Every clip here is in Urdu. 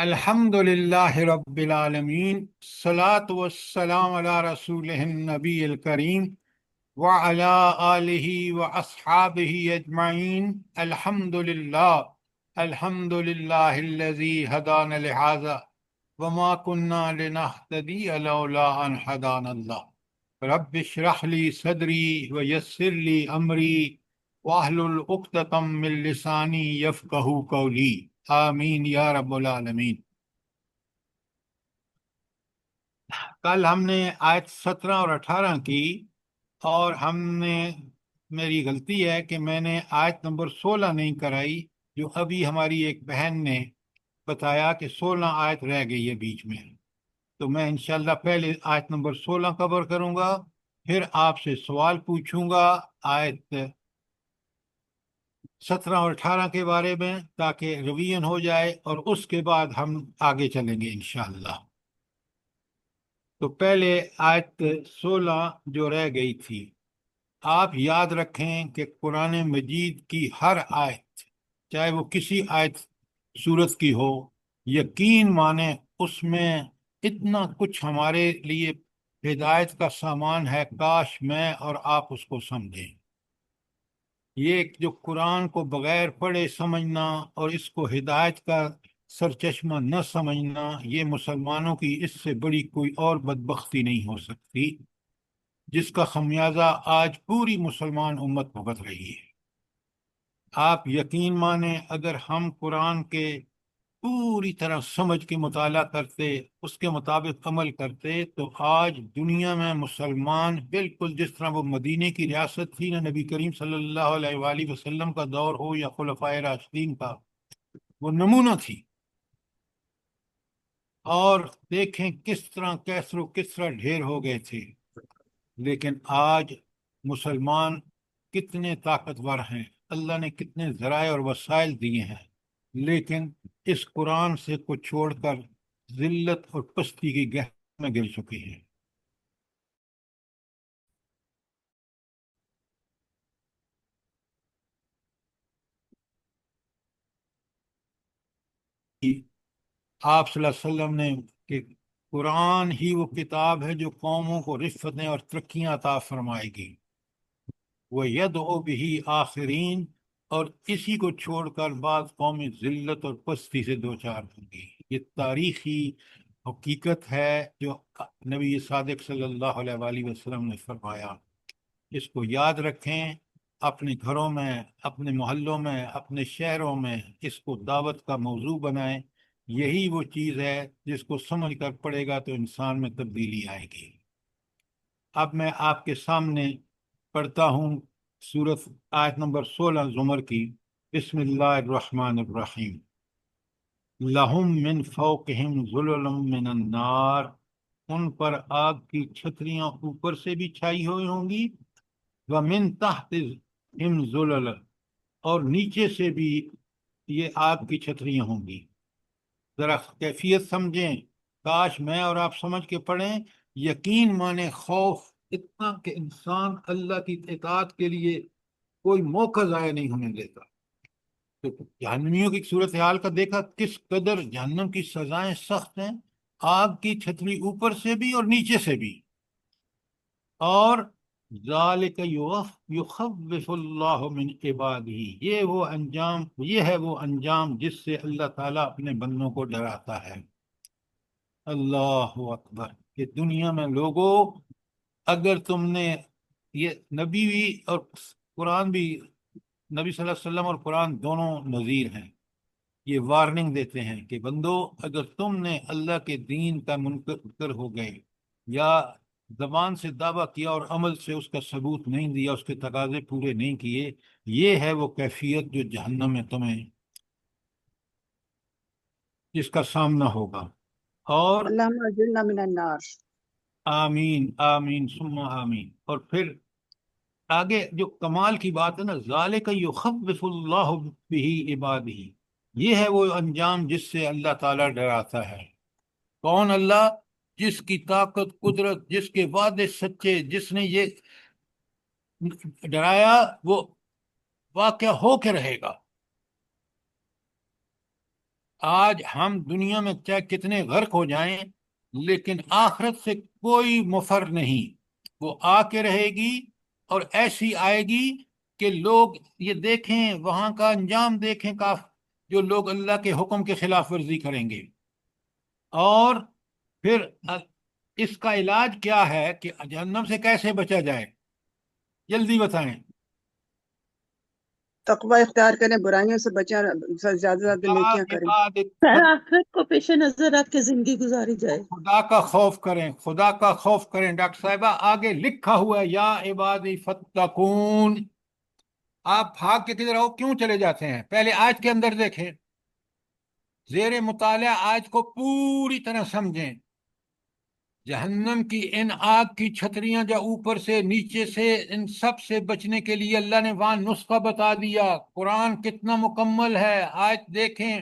الحمد للہ رب العالمین، الصلاۃ والسلام علی رسول النبی الکریم وعلی آلہ واصحابہ اجمعین۔ الحمد للہ الحمد للہ الذی ہدانا لہذا وما كنا لنہتدی لولا ان ہدانا اللہ۔ رب اشرح لی صدری ویسر لی امری واحلل عقدۃ من لسانی یفقہوا قولی، آمین یا رب العالمین۔ کل ہم نے آیت 17 اور 18 کی، اور میری غلطی ہے کہ میں نے آیت نمبر 16 نہیں کرائی، جو ابھی ہماری ایک بہن نے بتایا کہ 16 آیت رہ گئی ہے بیچ میں۔ تو میں انشاءاللہ پہلے آیت نمبر 16 کور کروں گا، پھر آپ سے سوال پوچھوں گا آیت 17 اور 18 کے بارے میں، تاکہ ریویژن ہو جائے، اور اس کے بعد ہم آگے چلیں گے انشاءاللہ۔ تو پہلے آیت 16 جو رہ گئی تھی، آپ یاد رکھیں کہ قرآن مجید کی ہر آیت، چاہے وہ کسی آیت سورت کی ہو، یقین مانیں اس میں اتنا کچھ ہمارے لیے ہدایت کا سامان ہے، کاش میں اور آپ اس کو سمجھیں۔ یہ جو قرآن کو بغیر پڑھے سمجھنا اور اس کو ہدایت کا سرچشمہ نہ سمجھنا، یہ مسلمانوں کی اس سے بڑی کوئی اور بدبختی نہیں ہو سکتی، جس کا خمیازہ آج پوری مسلمان امت بھگت رہی ہے۔ آپ یقین مانیں، اگر ہم قرآن کے پوری طرح سمجھ کے مطالعہ کرتے، اس کے مطابق عمل کرتے، تو آج دنیا میں مسلمان بالکل جس طرح وہ مدینے کی ریاست تھی نا، نبی کریم صلی اللہ علیہ وآلہ وسلم کا دور ہو یا خلفائے راشدین کا، وہ نمونہ تھی۔ اور دیکھیں کس طرح کیسر و کسرا ڈھیر ہو گئے تھے، لیکن آج مسلمان کتنے طاقتور ہیں، اللہ نے کتنے ذرائع اور وسائل دیے ہیں، لیکن اس قرآن سے کو چھوڑ کر ذلت اور پستی کی گہرائی میں گر چکے ہیں۔ آپ صلی اللہ علیہ وسلم نے کہ قرآن ہی وہ کتاب ہے جو قوموں کو رفتیں اور ترقیاں عطا فرمائے گی، وَيَدْعُ بِهِ آخرین، اور اسی کو چھوڑ کر بعض قومی ذلت اور پستی سے دوچار ہوں گی۔ یہ تاریخی حقیقت ہے جو نبی صادق صلی اللہ علیہ وآلہ وسلم نے فرمایا۔ اس کو یاد رکھیں، اپنے گھروں میں، اپنے محلوں میں، اپنے شہروں میں اس کو دعوت کا موضوع بنائیں۔ یہی وہ چیز ہے جس کو سمجھ کر پڑے گا تو انسان میں تبدیلی آئے گی۔ اب میں آپ کے سامنے پڑھتا ہوں سورت آیت نمبر 16 زمر کی۔ بسم اللہ الرحمن الرحیم۔ لہم من فوقہم ظلل من النار، ان پر آگ کی چھتریاں اوپر سے بھی چھائی ہوئی ہوں گی، ومن تحتہم ظلل، اور نیچے سے بھی یہ آگ کی چھتریاں ہوں گی۔ ذرا کیفیت سمجھیں، کاش میں اور آپ سمجھ کے پڑھیں، یقین مانے خوف اتنا کہ انسان اللہ کی اطاعت کے لیے کوئی موقع ضائع نہیں ہونے دیتا۔ تو جہنمیوں کی صورتحال کا دیکھا کس قدر جہنم کی سزائیں سخت ہیں، آگ کی چھتری اوپر سے بھی اور نیچے سے بھی۔ اور ذالک یخوف اللہ من عبادہ، یہ ہے وہ انجام جس سے اللہ تعالیٰ اپنے بندوں کو ڈراتا ہے۔ اللہ اکبر! کہ دنیا میں لوگوں، اگر تم نے یہ نبی بھی اور قرآن بھی، نبی صلی اللہ علیہ وسلم اور قرآن دونوں نذیر ہیں، یہ وارننگ دیتے ہیں کہ بندو، اگر تم نے اللہ کے دین کا منکر ہو گئے، یا زبان سے دعویٰ کیا اور عمل سے اس کا ثبوت نہیں دیا، اس کے تقاضے پورے نہیں کیے، یہ ہے وہ کیفیت جو جہنم میں تمہیں جس کا سامنا ہوگا۔ اور اللہم اجرنا من النار۔ آمین آمین ثم آمین۔ اور پھر آگے جو کمال کی بات ہے نا، ذالک یخوف اللہ بہ عبادہ، یہ ہے وہ انجام جس سے اللہ تعالیٰ ڈراتا ہے۔ کون اللہ؟ جس کی طاقت، قدرت، جس کے وعدے سچے، جس نے یہ ڈرایا وہ واقعہ ہو کے رہے گا۔ آج ہم دنیا میں چاہے کتنے غرق ہو جائیں، لیکن آخرت سے کوئی مفر نہیں، وہ آ کے رہے گی، اور ایسی آئے گی کہ لوگ یہ دیکھیں، وہاں کا انجام دیکھیں، جو لوگ اللہ کے حکم کے خلاف ورزی کریں گے۔ اور پھر اس کا علاج کیا ہے کہ جہنم سے کیسے بچا جائے؟ جلدی بتائیں۔ تقوی اختیار کریں، برائیوں سے بچیں، زیادہ سے زیادہ یا نیکیاں کریں۔ خیر آخرت کو پیش نظر رکھ کے زندگی گزاری جائے۔ خدا کا خوف کریں، خدا کا خوف کریں۔ ڈاکٹر صاحبہ آگے لکھا ہوا ہے یا عبادی فتقون۔ آپ بھاگ کے کدھر ہو، کیوں چلے جاتے ہیں؟ پہلے آیت کے اندر دیکھیں، زیر مطالعہ آیت کو پوری طرح سمجھیں۔ جہنم کی ان آگ کی چھتریاں جو اوپر سے نیچے سے، ان سب سے بچنے کے لیے اللہ نے وہاں نسخہ بتا دیا۔ قرآن کتنا مکمل ہے، آیت دیکھیں،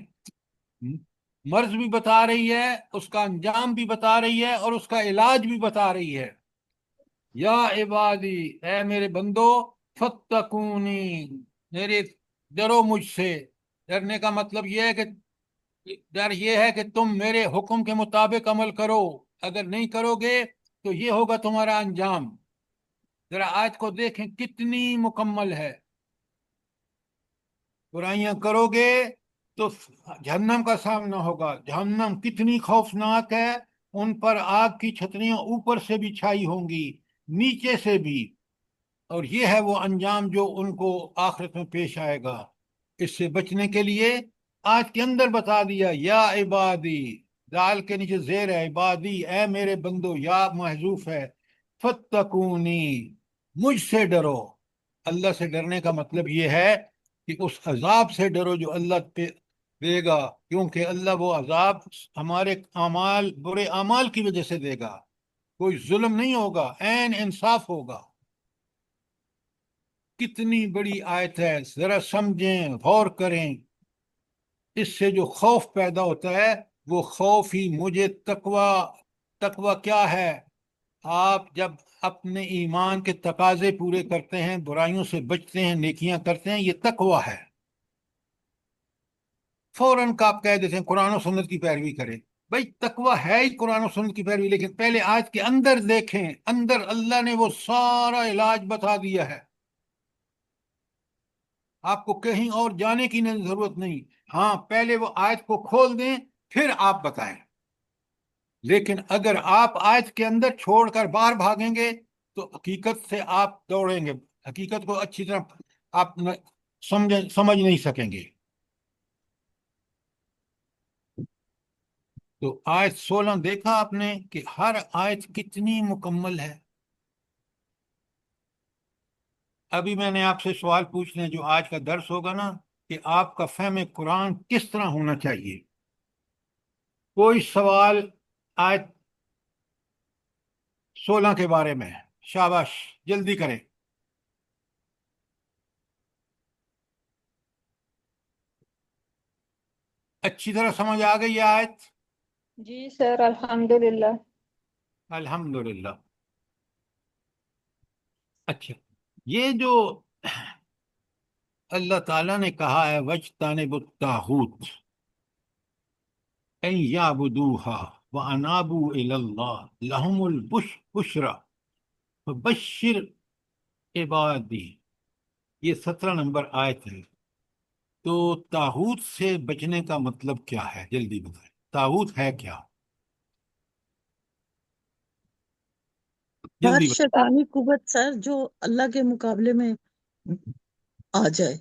مرض بھی بتا رہی ہے، اس کا انجام بھی بتا رہی ہے، اور اس کا علاج بھی بتا رہی ہے۔ یا عبادی، اے میرے بندو، فتقونی، میرے ڈرو مجھ سے۔ ڈرنے کا مطلب یہ ہے کہ ڈر یہ ہے کہ تم میرے حکم کے مطابق عمل کرو، اگر نہیں کرو گے تو یہ ہوگا تمہارا انجام۔ ذرا آیت کو دیکھیں کتنی مکمل ہے۔ برائیاں کرو گے تو جہنم کا سامنا ہوگا۔ جہنم کتنی خوفناک ہے، ان پر آگ کی چھتریاں اوپر سے بھی چھائی ہوں گی، نیچے سے بھی، اور یہ ہے وہ انجام جو ان کو آخرت میں پیش آئے گا۔ اس سے بچنے کے لیے آج کے اندر بتا دیا، یا عبادی، دال کے نیچے زیر ہے، عبادی، اے میرے بندو، یا محذوف ہے، فتقونی، مجھ سے ڈرو۔ اللہ سے ڈرنے کا مطلب یہ ہے کہ اس عذاب سے ڈرو جو اللہ پہ دے گا، کیونکہ اللہ وہ عذاب ہمارے اعمال، برے اعمال کی وجہ سے دے گا۔ کوئی ظلم نہیں ہوگا، عین انصاف ہوگا۔ کتنی بڑی آیت ہے، ذرا سمجھیں، غور کریں۔ اس سے جو خوف پیدا ہوتا ہے وہ خوف ہی مجھے تقوی کیا ہے؟ آپ جب اپنے ایمان کے تقاضے پورے کرتے ہیں، برائیوں سے بچتے ہیں، نیکیاں کرتے ہیں، یہ تقوی ہے۔ فوراً کا آپ کہہ دیتے ہیں قرآن و سنت کی پیروی کریں۔ بھائی تقوی ہے ہی قرآن و سنت کی پیروی، لیکن پہلے آج کے اندر دیکھیں، اندر اللہ نے وہ سارا علاج بتا دیا ہے۔ آپ کو کہیں اور جانے کی ضرورت نہیں، ہاں پہلے وہ آیت کو کھول دیں پھر آپ بتائیں۔ لیکن اگر آپ آیت کے اندر چھوڑ کر باہر بھاگیں گے تو حقیقت سے آپ دوڑیں گے، حقیقت کو اچھی طرح آپ سمجھ نہیں سکیں گے۔ تو آیت 16 دیکھا آپ نے کہ ہر آیت کتنی مکمل ہے۔ ابھی میں نے آپ سے سوال پوچھنے جو آج کا درس ہوگا نا، کہ آپ کا فہم قرآن کس طرح ہونا چاہیے۔ کوئی سوال آیت 16 کے بارے میں؟ شاباش، جلدی کریں۔ اچھی طرح سمجھ آ گئی آیت؟ جی سر، الحمدللہ۔ الحمدللہ۔ اچھا، یہ جو اللہ تعالیٰ نے کہا ہے وَاجْتَنِبُوا الطَّاغُوتَ أَن يَعْبُدُوهَا وَأَنَابُوا إِلَى اللَّهِ لَهُمُ الْبُشْرَى فَبَشِّرْ عِبَادِي۔ یہ 17 نمبر آیت ہے۔ تو طاغوت سے بچنے کا مطلب کیا ہے؟ جلدی بتائیں، طاغوت ہے کیا؟ ہر جلدی بتائیں۔ شیطانی قوت سر جو اللہ کے مقابلے میں آ جائے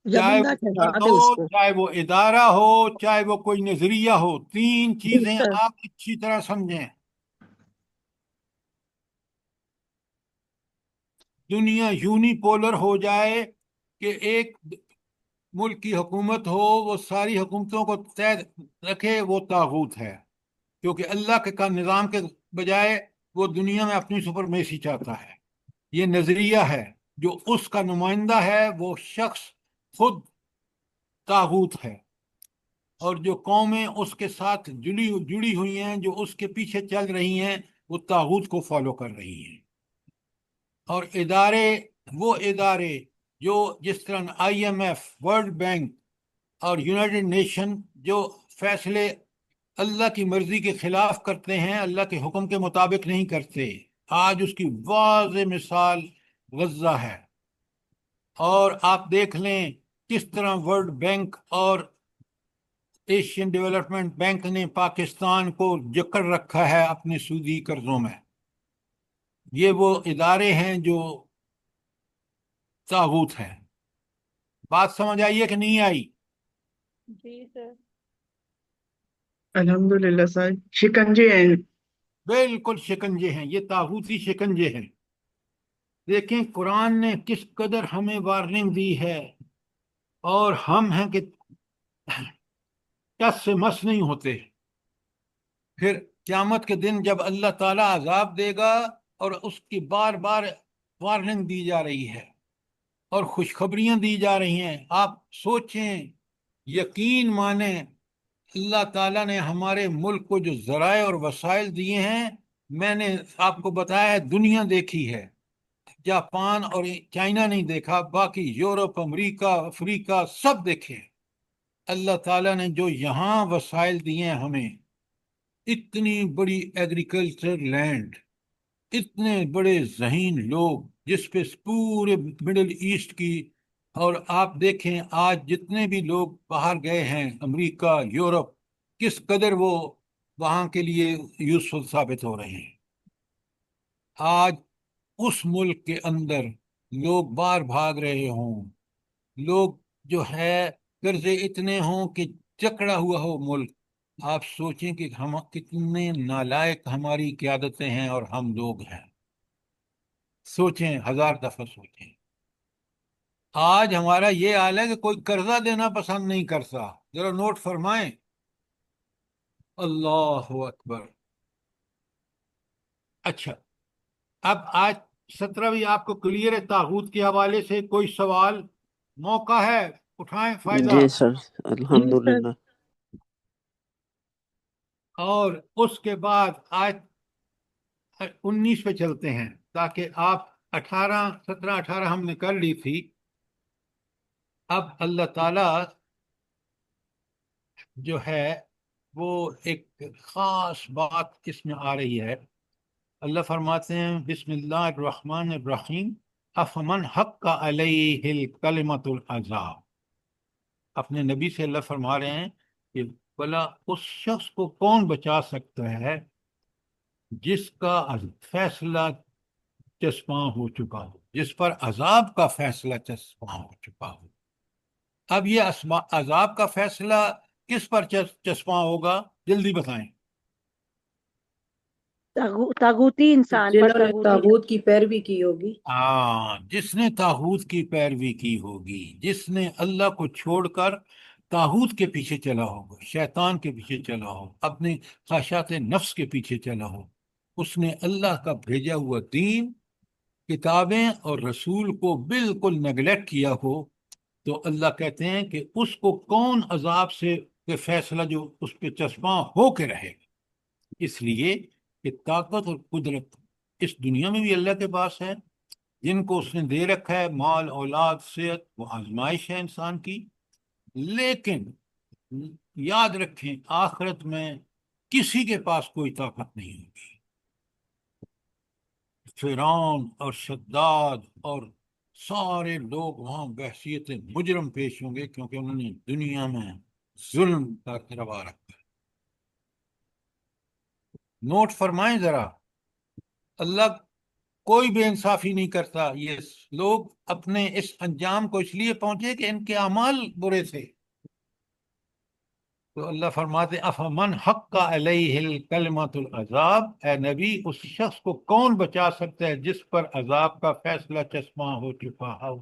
یا چاہے بندہ وہ ٹھہرا فرد دے ہو، اس کو۔ چاہے وہ ادارہ ہو، چاہے وہ کوئی نظریہ ہو، تین جی چیزیں سر۔ آپ اچھی طرح سمجھیں۔ دنیا یونی پولر ہو جائے کہ ایک ملک کی حکومت ہو، وہ ساری حکومتوں کو طے رکھے، وہ طاغوت ہے، کیونکہ اللہ کے نظام کے بجائے وہ دنیا میں اپنی سپرمیسی چاہتا ہے۔ یہ نظریہ ہے، جو اس کا نمائندہ ہے وہ شخص خود طاغوت ہے، اور جو قومیں اس کے ساتھ جڑی ہوئی ہیں، جو اس کے پیچھے چل رہی ہیں، وہ طاغوت کو فالو کر رہی ہیں۔ اور ادارے، وہ ادارے جو جس طرح I M F, World Bank, اور یونائٹڈ نیشن جو فیصلے اللہ کی مرضی کے خلاف کرتے ہیں، اللہ کے حکم کے مطابق نہیں کرتے، آج اس کی واضح مثال غزہ ہے۔ اور آپ دیکھ لیں کس طرح ورلڈ بینک اور ایشین ڈیولپمنٹ بینک نے پاکستان کو جکڑ رکھا ہے اپنے سودی قرضوں میں۔ یہ وہ ادارے ہیں جو طاغوت ہیں۔ بات سمجھ آئی ہے کہ نہیں آئی؟ جی سر۔ الحمدللہ صاحب، شکنجے ہیں۔ بالکل شکنجے ہیں، یہ طاغوتی شکنجے ہیں۔ دیکھیں قرآن نے کس قدر ہمیں وارننگ دی ہے، اور ہم ہیں کہ ٹس سے مس نہیں ہوتے۔ پھر قیامت کے دن جب اللہ تعالیٰ عذاب دے گا اور اس کی بار بار وارننگ دی جا رہی ہے اور خوشخبریاں دی جا رہی ہیں، آپ سوچیں، یقین مانیں، اللہ تعالیٰ نے ہمارے ملک کو جو ذرائع اور وسائل دیے ہیں، میں نے آپ کو بتایا ہے، دنیا دیکھی ہے، جاپان اور چائنا نہیں دیکھا، باقی یورپ، امریکہ، افریقہ سب دیکھے۔ اللہ تعالیٰ نے جو یہاں وسائل دیے ہیں ہمیں، اتنی بڑی ایگریکلچر لینڈ، اتنے بڑے ذہین لوگ جس پہ پورے مڈل ایسٹ کی، اور آپ دیکھیں آج جتنے بھی لوگ باہر گئے ہیں، امریکہ، یورپ، کس قدر وہ وہاں کے لیے یوزفل ثابت ہو رہے ہیں۔ آج اس ملک کے اندر لوگ باہر بھاگ رہے ہوں، لوگ جو ہے قرضے اتنے ہوں کہ جکڑا ہوا ہو ملک، آپ سوچیں کہ ہم کتنے نالائق ہماری قیادتیں ہیں اور ہم لوگ ہیں۔ سوچیں، 1000 دفعہ سوچیں۔ آج ہمارا یہ حال ہے کہ کوئی قرضہ دینا پسند نہیں کرتا۔ ذرا نوٹ فرمائیں۔ اللہ اکبر۔ اچھا، اب آج 17 آپ کو کلیئر ہے طاغوت کے حوالے سے؟ کوئی سوال؟ موقع ہے، اٹھائیں فائدہ۔ جی سر، جی سر۔ الحمدللہ۔ اور اس کے بعد آج 19 پہ چلتے ہیں، تاکہ آپ 17 18 ہم نے کر لی تھی۔ اب اللہ تعالی جو ہے وہ ایک خاص بات اس میں آ رہی ہے۔ اللہ فرماتے ہیں بسم اللہ الرحمن الرحیم، افمن حق علیہ الکلمۃ العذاب۔ اپنے نبی سے اللہ فرما رہے ہیں کہ بھلا اس شخص کو کون بچا سکتا ہے جس کا فیصلہ چسپاں ہو چکا ہو، جس پر عذاب کا فیصلہ چسپاں ہو چکا ہو۔ اب یہ عذاب کا فیصلہ کس پر چسپاں ہوگا؟ جلدی بتائیں۔ طاغوتی انسان پر، جنہوں نے طاغوت کی پیروی کی ہوگی۔ ہاں، جس نے طاغوت کی پیروی کی ہوگی، جس نے اللہ کو چھوڑ کر طاغوت کے پیچھے چلا ہوگا، شیطان کے پیچھے چلا ہو، اپنے خواہشات نفس کے پیچھے چلا ہو، اس نے اللہ کا بھیجا ہوا دین، کتابیں اور رسول کو بالکل نیگلیکٹ کیا ہو، تو اللہ کہتے ہیں کہ اس کو کون عذاب سے کہ فیصلہ جو اس پہ چسپاں ہو کے رہے گا۔ اس لیے کہ طاقت اور قدرت اس دنیا میں بھی اللہ کے پاس ہے، جن کو اس نے دے رکھا ہے، مال، اولاد، صحت، وہ آزمائش ہے انسان کی، لیکن یاد رکھیں آخرت میں کسی کے پاس کوئی طاقت نہیں ہوگی۔ فرعون اور شداد اور سارے لوگ وہاں بحثیت مجرم پیش ہوں گے، کیونکہ انہوں نے دنیا میں ظلم کا روا رکھا۔ نوٹ فرمائیں ذرا، اللہ کوئی بے انصافی نہیں کرتا۔ یہ لوگ اپنے اس انجام کو اس لیے پہنچے کہ ان کے اعمال برے تھے۔ تو اللہ فرماتے افمن حق علیہ الکلمۃ العذاب، اے نبی اس شخص کو کون بچا سکتا ہے جس پر عذاب کا فیصلہ چسپاں ہو چکا ہو۔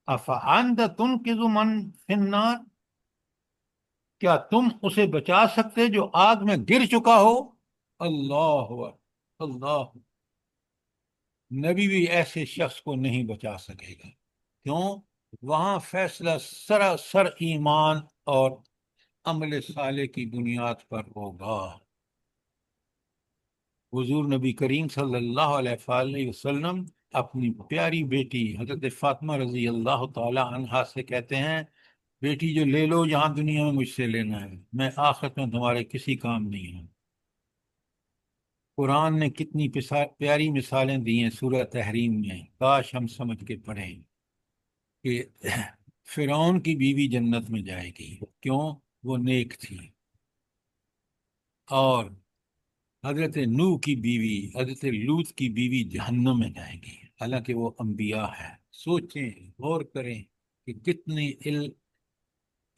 افانت تنقذ من فی النار، کیا تم اسے بچا سکتے جو آگ میں گر چکا ہو؟ اللہ اللہ، نبی بھی ایسے شخص کو نہیں بچا سکے گا۔ کیوں؟ وہاں فیصلہ سراسر ایمان اور عمل صالح کی بنیاد پر ہوگا۔ حضور نبی کریم صلی اللہ علیہ وآلہ وسلم اپنی پیاری بیٹی حضرت فاطمہ رضی اللہ تعالی عنہا سے کہتے ہیں بیٹی جو لے لو یہاں دنیا میں مجھ سے لینا ہے، میں آخرت میں تمہارے کسی کام نہیں ہوں۔ قرآن نے کتنی پیاری مثالیں دی ہیں سورہ تحریم میں، کاش ہم سمجھ کے پڑھیں کہ فرعون کی بیوی جنت میں جائے گی، کیوں؟ وہ نیک تھی۔ اور حضرت نوح کی بیوی، حضرت لوط کی بیوی جہنم میں جائے گی، حالانکہ وہ انبیاء ہے۔ سوچیں، غور کریں کہ کتنی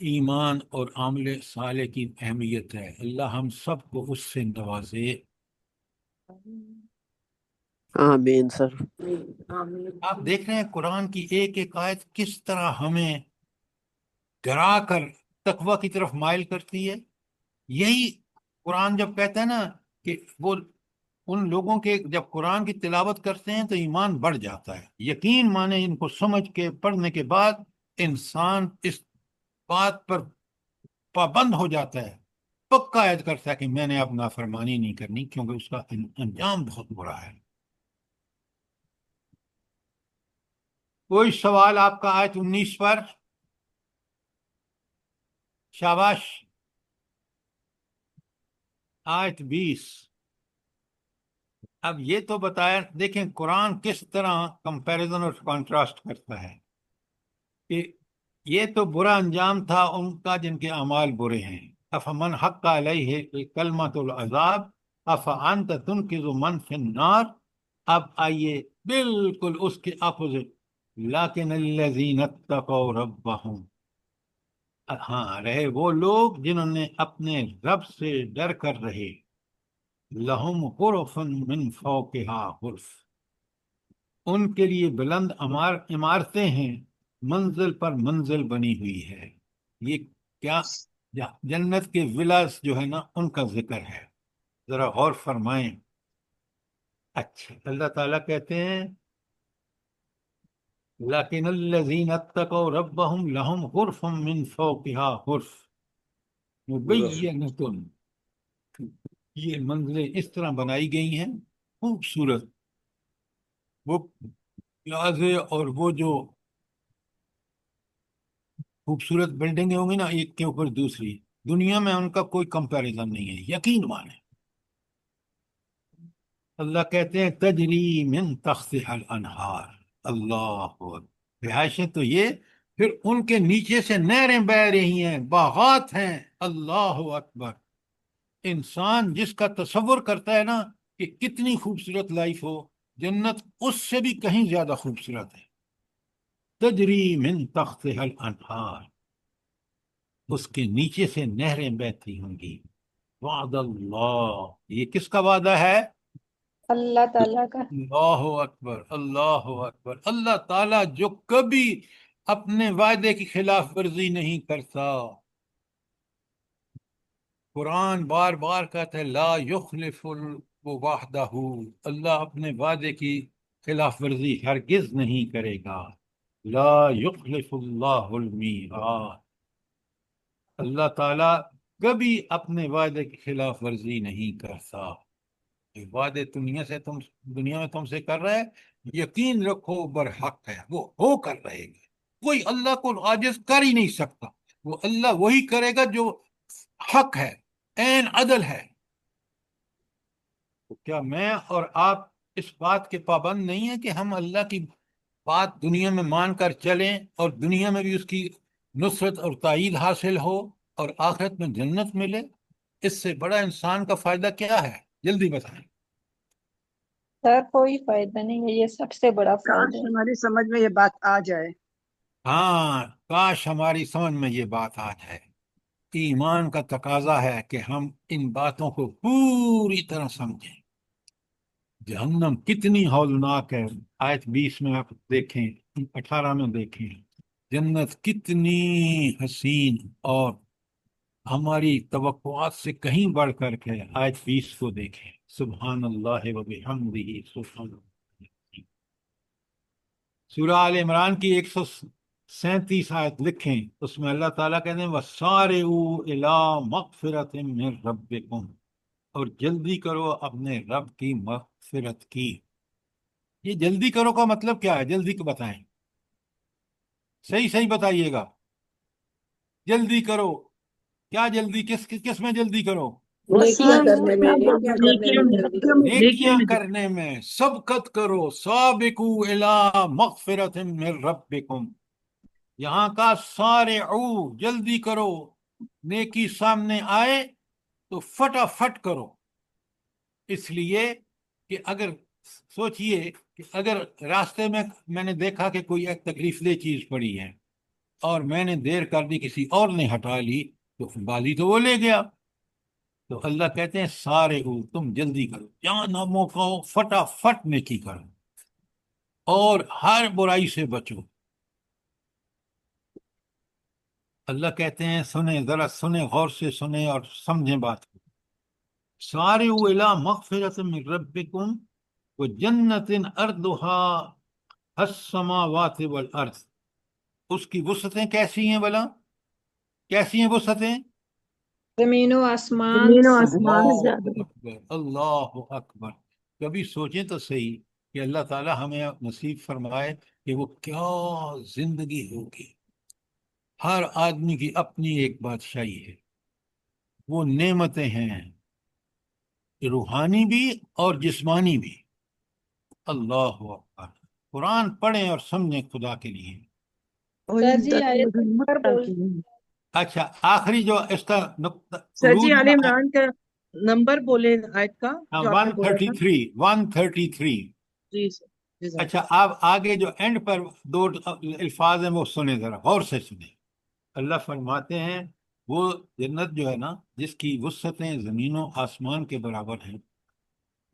ایمان اور عمل صالح کی اہمیت ہے۔ اللہ ہم سب کو اس سے نوازے۔ آمین سر۔ آپ دیکھ رہے ہیں قرآن کی ایک ایک آیت کس طرح ہمیں ڈرا کر تقوی کی طرف مائل کرتی ہے۔ یہی قرآن جب کہتا ہے نا کہ وہ ان لوگوں کے جب قرآن کی تلاوت کرتے ہیں تو ایمان بڑھ جاتا ہے، یقین مانے ان کو سمجھ کے پڑھنے کے بعد انسان اس بات پر پابند ہو جاتا ہے، پکا عہد کرتا ہے کہ میں نے اب نافرمانی نہیں کرنی، کیونکہ اس کا انجام بہت برا ہے۔ کوئی سوال آپ کا آیت 19 پر؟ شاباش۔ آیت 20۔ اب یہ تو بتایا، دیکھیں قرآن کس طرح کمپیریزن اور کانٹراسٹ کرتا ہے کہ یہ تو برا انجام تھا ان کا جن کے اعمال برے ہیں۔ افمن حق علیہ کلمۃ العذاب افانت تنقذ من فی النار۔ اب آئیے بالکل اس کے اپوزٹ، لیکن الذین اتقوا ربہم، ہاں رہے وہ لوگ جنہوں نے اپنے رب سے ڈر کر رہے، لہم غرف من فوقہا غرف، ان کے لیے بلند عمارتیں ہیں، منزل پر منزل بنی ہوئی ہے۔ یہ کیا جنت کے ولاز جو ہے نا ان کا ذکر ہے، ذرا غور فرمائیں۔ اچھا، اللہ تعالیٰ کہتے ہیں لیکن الذین اتقوا ربہم لہم غرف من فوقہا غرف مبینۃ، یہ منزلیں اس طرح بنائی گئی ہیں خوبصورت، وہ پلازے اور وہ جو خوبصورت بلڈنگیں ہوں گی نا ایک کے اوپر دوسری، دنیا میں ان کا کوئی کمپیریزن نہیں ہے، یقین مانے۔ اللہ کہتے ہیں تجری من تحتہا الانہار، اللہ اکبر، رہائشیں تو یہ، پھر ان کے نیچے سے نہریں بہ رہی ہیں، باغات ہیں، اللہ اکبر۔ انسان جس کا تصور کرتا ہے نا کہ کتنی خوبصورت لائف ہو، جنت اس سے بھی کہیں زیادہ خوبصورت ہے۔ تجری من تحتہا الانہار، اس کے نیچے سے نہریں بہتی ہوں گی۔ وعد اللہ، یہ کس کا وعدہ ہے؟ اللہ تعالیٰ کا۔ اللہ اکبر، اللہ اکبر۔ اللہ تعالیٰ جو کبھی اپنے وعدے کی خلاف ورزی نہیں کرتا۔ قرآن بار بار کہتا ہے لا یخلف وعدہ، اللہ اپنے وعدے کی خلاف ورزی ہرگز نہیں کرے گا۔ لا یخلف اللہ المیعاد، اللہ تعالیٰ کبھی اپنے وعدے کی خلاف ورزی نہیں کرتا۔ وعدے دنیا میں تم سے کر رہا ہے، یقین رکھو برحق ہے، وہ ہو کر رہے گا، کوئی اللہ کو عاجز کر ہی نہیں سکتا، وہ اللہ وہی کرے گا جو حق ہے، عین عدل ہے۔ تو کیا میں اور آپ اس بات کے پابند نہیں ہیں کہ ہم اللہ کی بات دنیا میں مان کر چلیں اور دنیا میں بھی اس کی نصرت اور تائید حاصل ہو اور آخرت میں جنت ملے؟ اس سے بڑا انسان کا فائدہ کیا ہے؟ جلدی بتائیں۔ سر کوئی فائدہ نہیں ہے، یہ سب سے بڑا کاش فائدہ ہے۔ ہماری سمجھ میں یہ بات آ جائے۔ ہاں، کاش ہماری سمجھ میں یہ بات آ جائے۔ ایمان کا تقاضا ہے کہ ہم ان باتوں کو پوری طرح سمجھیں۔ جہنم کتنی ہولناک ہے، آیت 20 میں آپ دیکھیں، 18 میں دیکھیں، جنت کتنی حسین اور ہماری توقعات سے کہیں بڑھ کر کے، آیت 20 کو دیکھیں، سبحان اللہ و بحمدہ سبحان اللہ۔ سورہ آل عمران کی 137 آیت لکھیں، اس میں اللہ تعالیٰ کہتے ہیں وَسَارِعُوا إِلَىٰ مَغْفِرَةٍ مِّن رَبِّكُمْ، اور جلدی کرو اپنے رب کی مغفرت کی۔ یہ جلدی کرو کا مطلب کیا ہے؟ جلدی کو بتائیں، صحیح بتائیے گا۔ جلدی کرو. کیا جلدی؟ کس میں جلدی کرو؟ نیکیاں کرنے میں جلدی کرو. نیکیاں کرنے میں سبقت کرو. سابقو الی مغفرت من ربکم. یہاں کا سارعو، جلدی کرو. نیکی سامنے آئے تو فٹافٹ کرو. اس لیے کہ اگر سوچئے کہ اگر راستے میں نے دیکھا کہ کوئی ایک تکلیف دہ چیز پڑی ہے اور میں نے دیر کر دی، کسی اور نے ہٹا لی، تو بالی تو وہ لے گیا. تو اللہ کہتے ہیں سارے تم جلدی کرو، جہاں نہ موقع ہو فٹافٹ نیکی کرو اور ہر برائی سے بچو. اللہ کہتے ہیں سنیں، ذرا سنیں، غور سے سنیں اور سمجھیں بات کو. سارے الی مغفرت من ربکم وجنت ارضها السماوات والارض. اس کی وسعتیں کیسی ہیں بلا؟ کیسی ہیں وسعتیں؟ زمین و آسمان زمین و سے آسمان سے اللہ زیادہ. اکبر، اللہ اکبر. کبھی سوچیں تو صحیح کہ اللہ تعالی ہمیں نصیب فرمائے کہ وہ کیا زندگی ہوگی. ہر آدمی کی اپنی ایک بادشاہی ہے، وہ نعمتیں ہیں روحانی بھی اور جسمانی بھی. اللہ اکبر. قرآن پڑھیں اور سمجھیں خدا کے لیے. سر جی وعدت آیت نمبر بول للمتقین. اچھا، آخری جو اس کا نقطہ سر جی عروج آل عمران کا نمبر بولے آیت کا جو آپ نے بولا تھا. 133. جی سر. جزاک اچھا، آپ آگے جو اینڈ پر دو الفاظ ہیں وہ سنیں، ذرا غور سے سنیں. اللہ فرماتے ہیں وہ جنت جو ہے نا، جس کی وسعتیں زمین و آسمان کے برابر ہیں،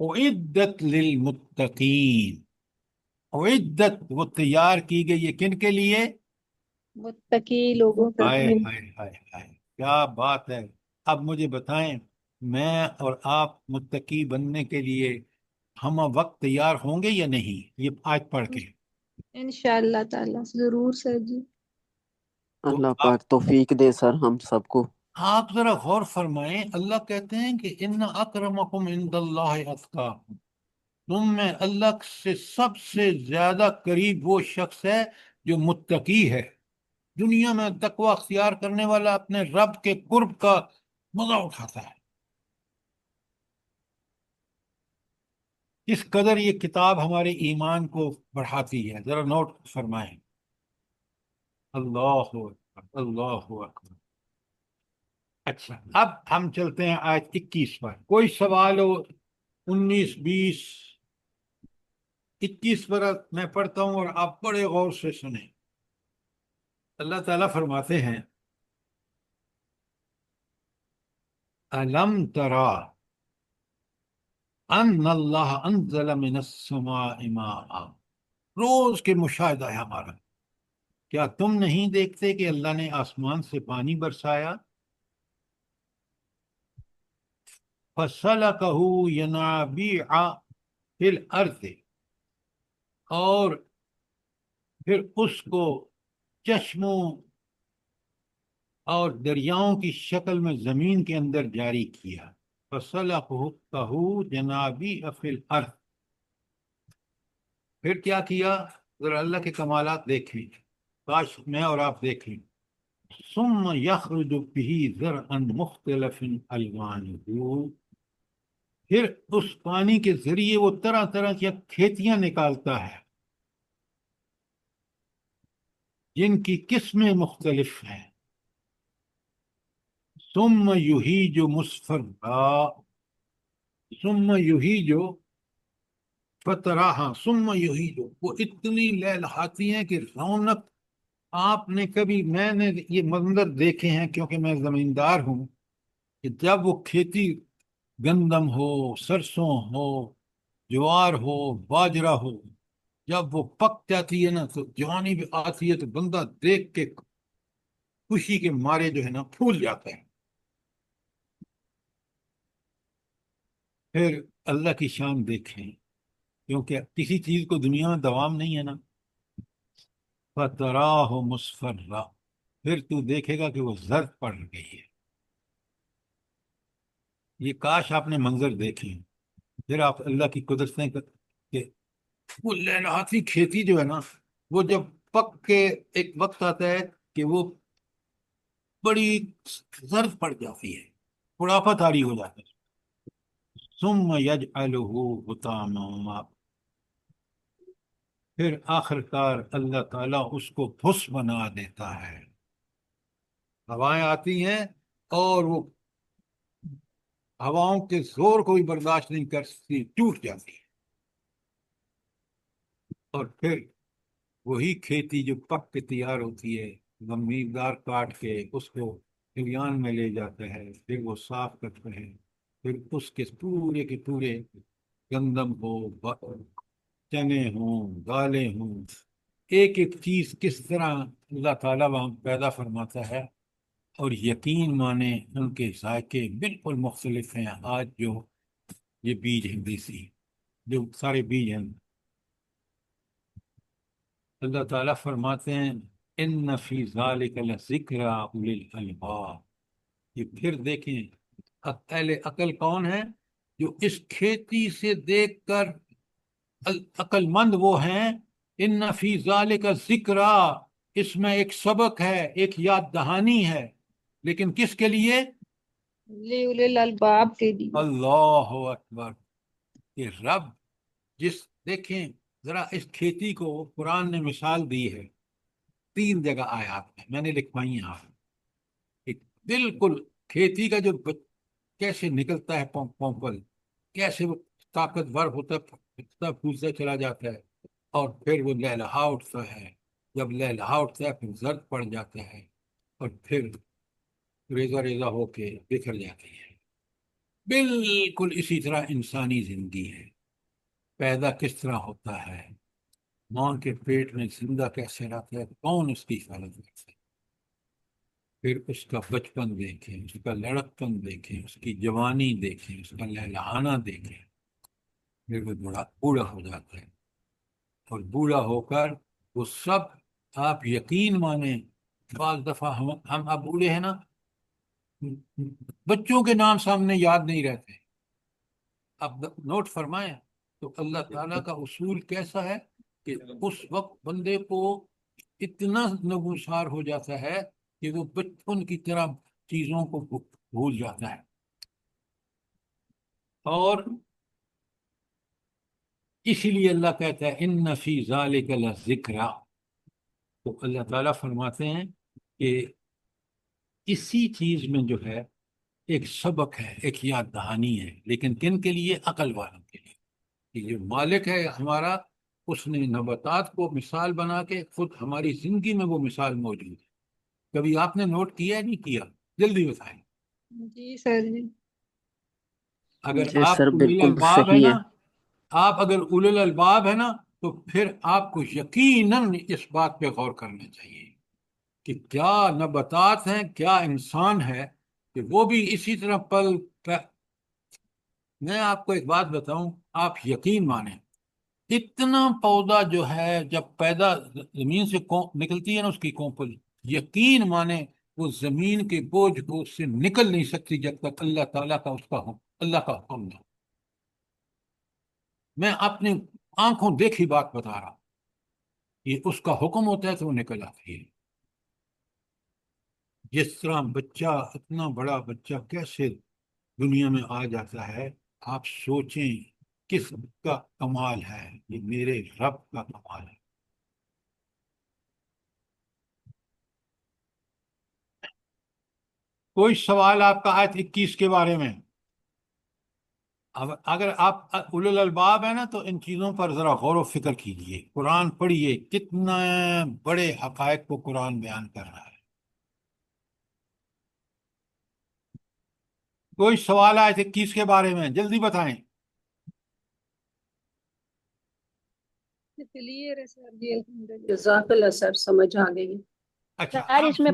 اعدت للمتقین. اعدت، وہ تیار کی گئی ہے کن کے لیے؟ متقی لوگوں کے ہائے لیے. ہائے ہائے ہائے، کیا بات ہے. اب مجھے بتائیں، میں اور آپ متقی بننے کے لیے ہم وقت تیار ہوں گے یا نہیں؟ یہ آیت پڑھ کے. انشاءاللہ تعالی ضرور سر جی. تو اللہ پاک توفیق دے سر ہم سب کو. آپ ذرا غور فرمائیں. اللہ کہتے ہیں کہ ان اکرمکم عند اللہ اتقاکم. تم میں اللہ سے سب سے زیادہ قریب وہ شخص ہے جو متقی ہے. دنیا میں تقوی اختیار کرنے والا اپنے رب کے قرب کا مزہ اٹھاتا ہے. اس قدر یہ کتاب ہمارے ایمان کو بڑھاتی ہے. ذرا نوٹ فرمائیں. اللہ اکبر، اللہ اکبر. اچھا، اب ہم چلتے ہیں آیت 21 پر. کوئی سوال ہو؟ 19، 20، 21 پر میں پڑھتا ہوں اور آپ بڑے غور سے سنیں. اللہ تعالیٰ فرماتے ہیں أَلَمْ تَرَى أَنَّ اللَّهَ أَنزَلَ مِنَ السَّمَاءِ مَاءً. روز کے مشاہدہ ہے ہمارا. کیا تم نہیں دیکھتے کہ اللہ نے آسمان سے پانی برسایا؟ فَسَلَكَهُ يَنَابِيعَ فِي الْأَرْضِ، اور پھر اس کو چشموں اور دریاؤں کی شکل میں زمین کے اندر جاری کیا. فَسَلَكَهُ يَنَابِيعَ فِي الْأَرْضِ. پھر کیا کیا؟ ذرا اللہ کے کمالات دیکھیں، کاش میں اور آپ دیکھیں. ثم يخرج به زرعا مختلف الوانه. پھر اس پانی کے ذریعے وہ طرح طرح کی کھیتیاں نکالتا ہے جن کی قسمیں مختلف ہیں. ثم یہیج مصفرا، ثم یہیج فتراہا، ثم یہیج، وہ اتنی لہلہاتی ہیں کہ رونق. آپ نے کبھی، میں نے یہ منظر دیکھے ہیں کیونکہ میں زمیندار ہوں، کہ جب وہ کھیتی گندم ہو، سرسوں ہو، جوار ہو، باجرہ ہو، جب وہ پک جاتی ہے نا تو جوانی بھی آتی ہے، تو بندہ دیکھ کے خوشی کے مارے جو ہے نا پھول جاتا ہے. پھر اللہ کی شان دیکھیں، کیونکہ کسی چیز کو دنیا میں دوام نہیں ہے نا. فَتَرَاهُ مُصْفَرًّا، پھر تو دیکھے گا کہ وہ زرد پڑ گئی ہے. یہ کاش آپ نے منظر دیکھیں. پھر آپ اللہ کی قدرتیں کہ وہ لہلاتی کھیتی جو ہے نا، وہ جب پک کے ایک وقت آتا ہے کہ وہ بڑی زرد پڑ جاتی ہے، بڑھاپا طاری ہو جاتا ہے. ثم یجعلہ حطاما، پھر آخر کار اللہ تعالیٰ اس کو پھس بنا دیتا ہے. ہوائیں آتی ہیں اور وہ ہواؤں کے زور کو بھی برداشت نہیں کر سکتی، ٹوٹ جاتی ہے. اور پھر وہی کھیتی جو پک کے تیار ہوتی ہے، زمیندار کاٹ کے اس کو کھلیان میں لے جاتا ہے، پھر وہ صاف کرتے ہیں، پھر اس کے پورے گندم ہو، چنے ہوں، دالیں ہوں، ایک ایک چیز کس طرح اللہ تعالیٰ وہاں پیدا فرماتا ہے. اور یقین مانے ان کے ذائقے بالکل مختلف ہیں. آج جو یہ بیج ہیں دیسی، جو سارے بیج ہیں، اللہ تعالیٰ فرماتے ہیں ان فی ذالک لذکری اولی الالباب. یہ پھر دیکھیں اہل عقل کون ہے؟ جو اس کھیتی سے دیکھ کر عقل مند وہ ہیں. ان فی ذالک ذکری، اس میں ایک سبق ہے، ایک یاد دہانی ہے، لیکن کس کے لیے؟ لیولے الالباب کے لیے. اللہ اکبر. یہ رب دیکھیں ذرا اس کھیتی کو قرآن نے مثال دی ہے 3 جگہ آیات میں نے لکھوائی ہیں. آپ ایک بالکل کھیتی کا جو کیسے نکلتا ہے پومپل، کیسے وہ طاقتور ہوتا ہے، پھولتا چلا جاتا ہے، اور پھر وہ لہلہا اٹھتا ہے. جب لہلہا اٹھتا ہے پھر زرد پڑ جاتا ہے، اور پھر ریزہ ریزہ ہو کے بکھر جاتی ہے. بالکل اسی طرح انسانی زندگی ہے. پیدا کس طرح ہوتا ہے، ماں کے پیٹ میں زندہ کیسے رہتا ہے، کون اس کی حفاظت کرتا ہے. پھر اس کا بچپن دیکھیں، اس کا لڑکپن دیکھیں، اس کی جوانی دیکھیں، اس کا لہلہانا دیکھیں. پھر وہ بوڑھا ہو جاتا ہے، اور بوڑھا ہو کر وہ سب، آپ یقین مانیں بعض دفعہ ہم اب بوڑھے ہیں نا، بچوں کے نام سامنے یاد نہیں رہتے. اب نوٹ فرمائیں تو اللہ تعالیٰ کا اصول کیسا ہے کہ اس وقت بندے کو اتنا نگوسار ہو جاتا ہے کہ وہ بچپن کی طرح چیزوں کو بھول جاتا ہے. اور اسی لیے اللہ کہتا ہے ان فی ذالک لذکری. تو اللہ تعالیٰ فرماتے ہیں کہ اسی چیز میں جو ہے ایک سبق ہے، ایک یاد دہانی ہے، لیکن کن کے لیے؟ عقل والوں کے لیے. کہ جو مالک ہے ہمارا، اس نے نباتات کو مثال بنا کے خود ہماری زندگی میں وہ مثال موجود ہے. کبھی آپ نے نوٹ کیا ہے نہیں کیا؟ جلدی بتائیں. جی سر جی. اگر جی آپ سر اولو بالکل الالباب ہے صحیح نا، ہے. آپ اگر اولو الالباب ہے نا، تو پھر آپ کو یقیناً اس بات پہ غور کرنا چاہیے کہ کیا نباتات ہیں، کیا انسان ہے کہ وہ بھی اسی طرح میں آپ کو ایک بات بتاؤں، آپ یقین مانیں، اتنا پودا جو ہے جب پیدا زمین سے نکلتی ہے نا، اس کی کونپل، یقین مانیں وہ زمین کے بوجھ کو اس سے نکل نہیں سکتی جب تک اللہ تعالیٰ کا اللہ کا حکم نہ. میں اپنی آنکھوں دیکھی بات بتا رہا ہوں، یہ اس کا حکم ہوتا ہے تو وہ نکل آتی ہے. جس طرح بچہ، اتنا بڑا بچہ کیسے دنیا میں آ جاتا ہے، آپ سوچیں کس کا کمال ہے. یہ میرے رب کا کمال ہے. کوئی سوال آپ کا آیت 21 کے بارے میں؟ اگر آپ اولو الالباب ہیں نا تو ان چیزوں پر ذرا غور و فکر کیجئے، قرآن پڑھیے، کتنا بڑے حقائق کو قرآن بیان کر رہا ہے. کوئی سوال آیت 21 کے بارے میں جلدی بتائیں. کلیئر ہے سر جی الحمدللہ. جزاک اللہ سر، سمجھ آ گئی. اچھا سر اب اس میں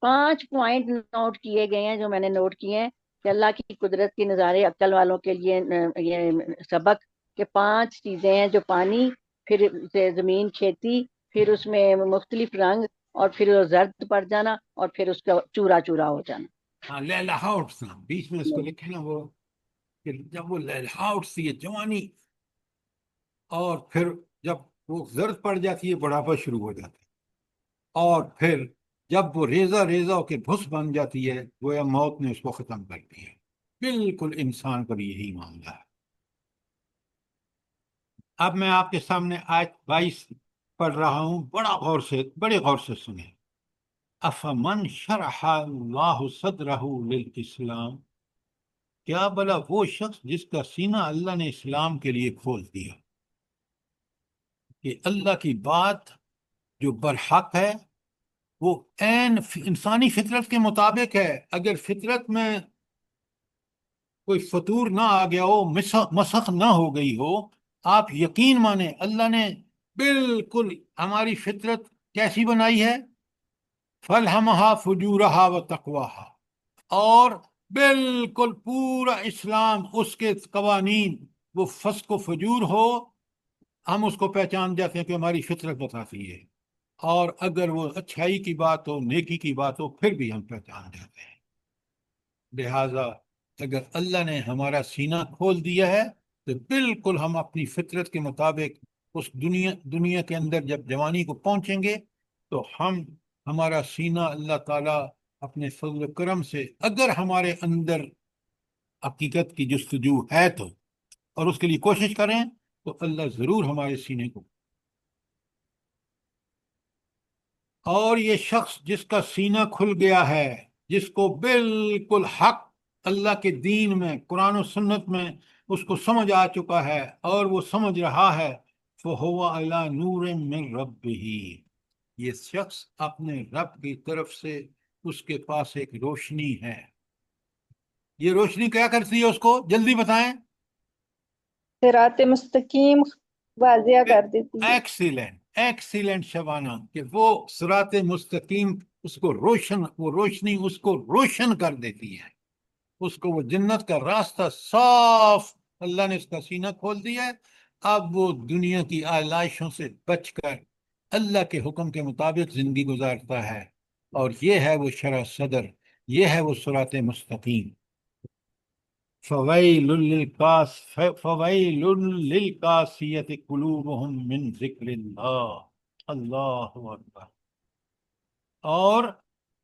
5 پوائنٹ نوٹ کیے گئے ہیں جو میں نے نوٹ کیے ہیں کہ اللہ کی قدرت کے نظارے عقل والوں کے لیے یہ سبق کہ 5 چیزیں ہیں، جو پانی، پھر زمین، کھیتی، پھر اس میں مختلف رنگ، اور پھر وہ زرد پڑ جانا، اور پھر اس کا چورا چورا ہو جانا. ہاں لہلہا اٹھنا، بیچ میں اس کو لکھے نا وہ، کہ جب وہ لہلہا اٹھتی ہے جوانی، اور پھر جب وہ زرد پڑ جاتی ہے بڑھاپا شروع ہو جاتا ہے، اور پھر جب وہ ریزہ ریزہ ہو کے بھس بن جاتی ہے گویا موت نے اس کو ختم کر دیا. بالکل انسان کا بھی یہی معاملہ ہے. اب میں آپ کے سامنے آیت 22 پڑھ رہا ہوں، بڑے غور سے سنیں. افمن شرح اللہ صدرہ للاسلام، کیا بلا وہ شخص جس کا سینہ اللہ نے اسلام کے لیے کھول دیا. کہ اللہ کی بات جو برحق ہے وہ عین انسانی فطرت کے مطابق ہے. اگر فطرت میں کوئی فطور نہ آ گیا ہو، مسخ نہ ہو گئی ہو، آپ یقین مانیں اللہ نے بالکل ہماری فطرت کیسی بنائی ہے؟ فَأَلْهَمَهَا فُجُورَهَا وَتَقْوَاهَا، اور بالکل پورا اسلام اس کے قوانین وہ فسق و فجور ہو ہم اس کو پہچان جاتے ہیں کہ ہماری فطرت بتاتی ہے، اور اگر وہ اچھائی کی بات ہو، نیکی کی بات ہو، پھر بھی ہم پہچان جاتے ہیں. لہذا اگر اللہ نے ہمارا سینہ کھول دیا ہے تو بالکل ہم اپنی فطرت کے مطابق اس دنیا کے اندر جب جوانی کو پہنچیں گے تو ہمارا سینہ اللہ تعالیٰ اپنے فضل و کرم سے اگر ہمارے اندر حقیقت کی جستجو ہے تو، اور اس کے لیے کوشش کریں، تو اللہ ضرور ہمارے سینے کو. اور یہ شخص جس کا سینہ کھل گیا ہے، جس کو بالکل حق اللہ کے دین میں، قرآن و سنت میں اس کو سمجھ آ چکا ہے اور وہ سمجھ رہا ہے، فَهُوَ عَلَى نُورٍ مِّن رَبِّهِ، یہ شخص اپنے رب کی طرف سے اس کے پاس ایک روشنی ہے. یہ روشنی کیا کرتی ہے اس کو؟ جلدی بتائیں. صراط مستقیم واضح کر دیتی ہے. ایکسیلنٹ شبانہ، کہ وہ صراط مستقیم اس کو روشنی اس کو روشن کر دیتی ہے، اس کو وہ جنت کا راستہ صاف اللہ نے اس کا سینہ کھول دیا ہے. اب وہ دنیا کی آلائشوں سے بچ کر اللہ کے حکم کے مطابق زندگی گزارتا ہے، اور یہ ہے وہ شرح صدر، یہ ہے وہ صراط مستقیم. فویل للقاسیۃ قلوبہم من ذکر اللہ. اللہ اکبر. اور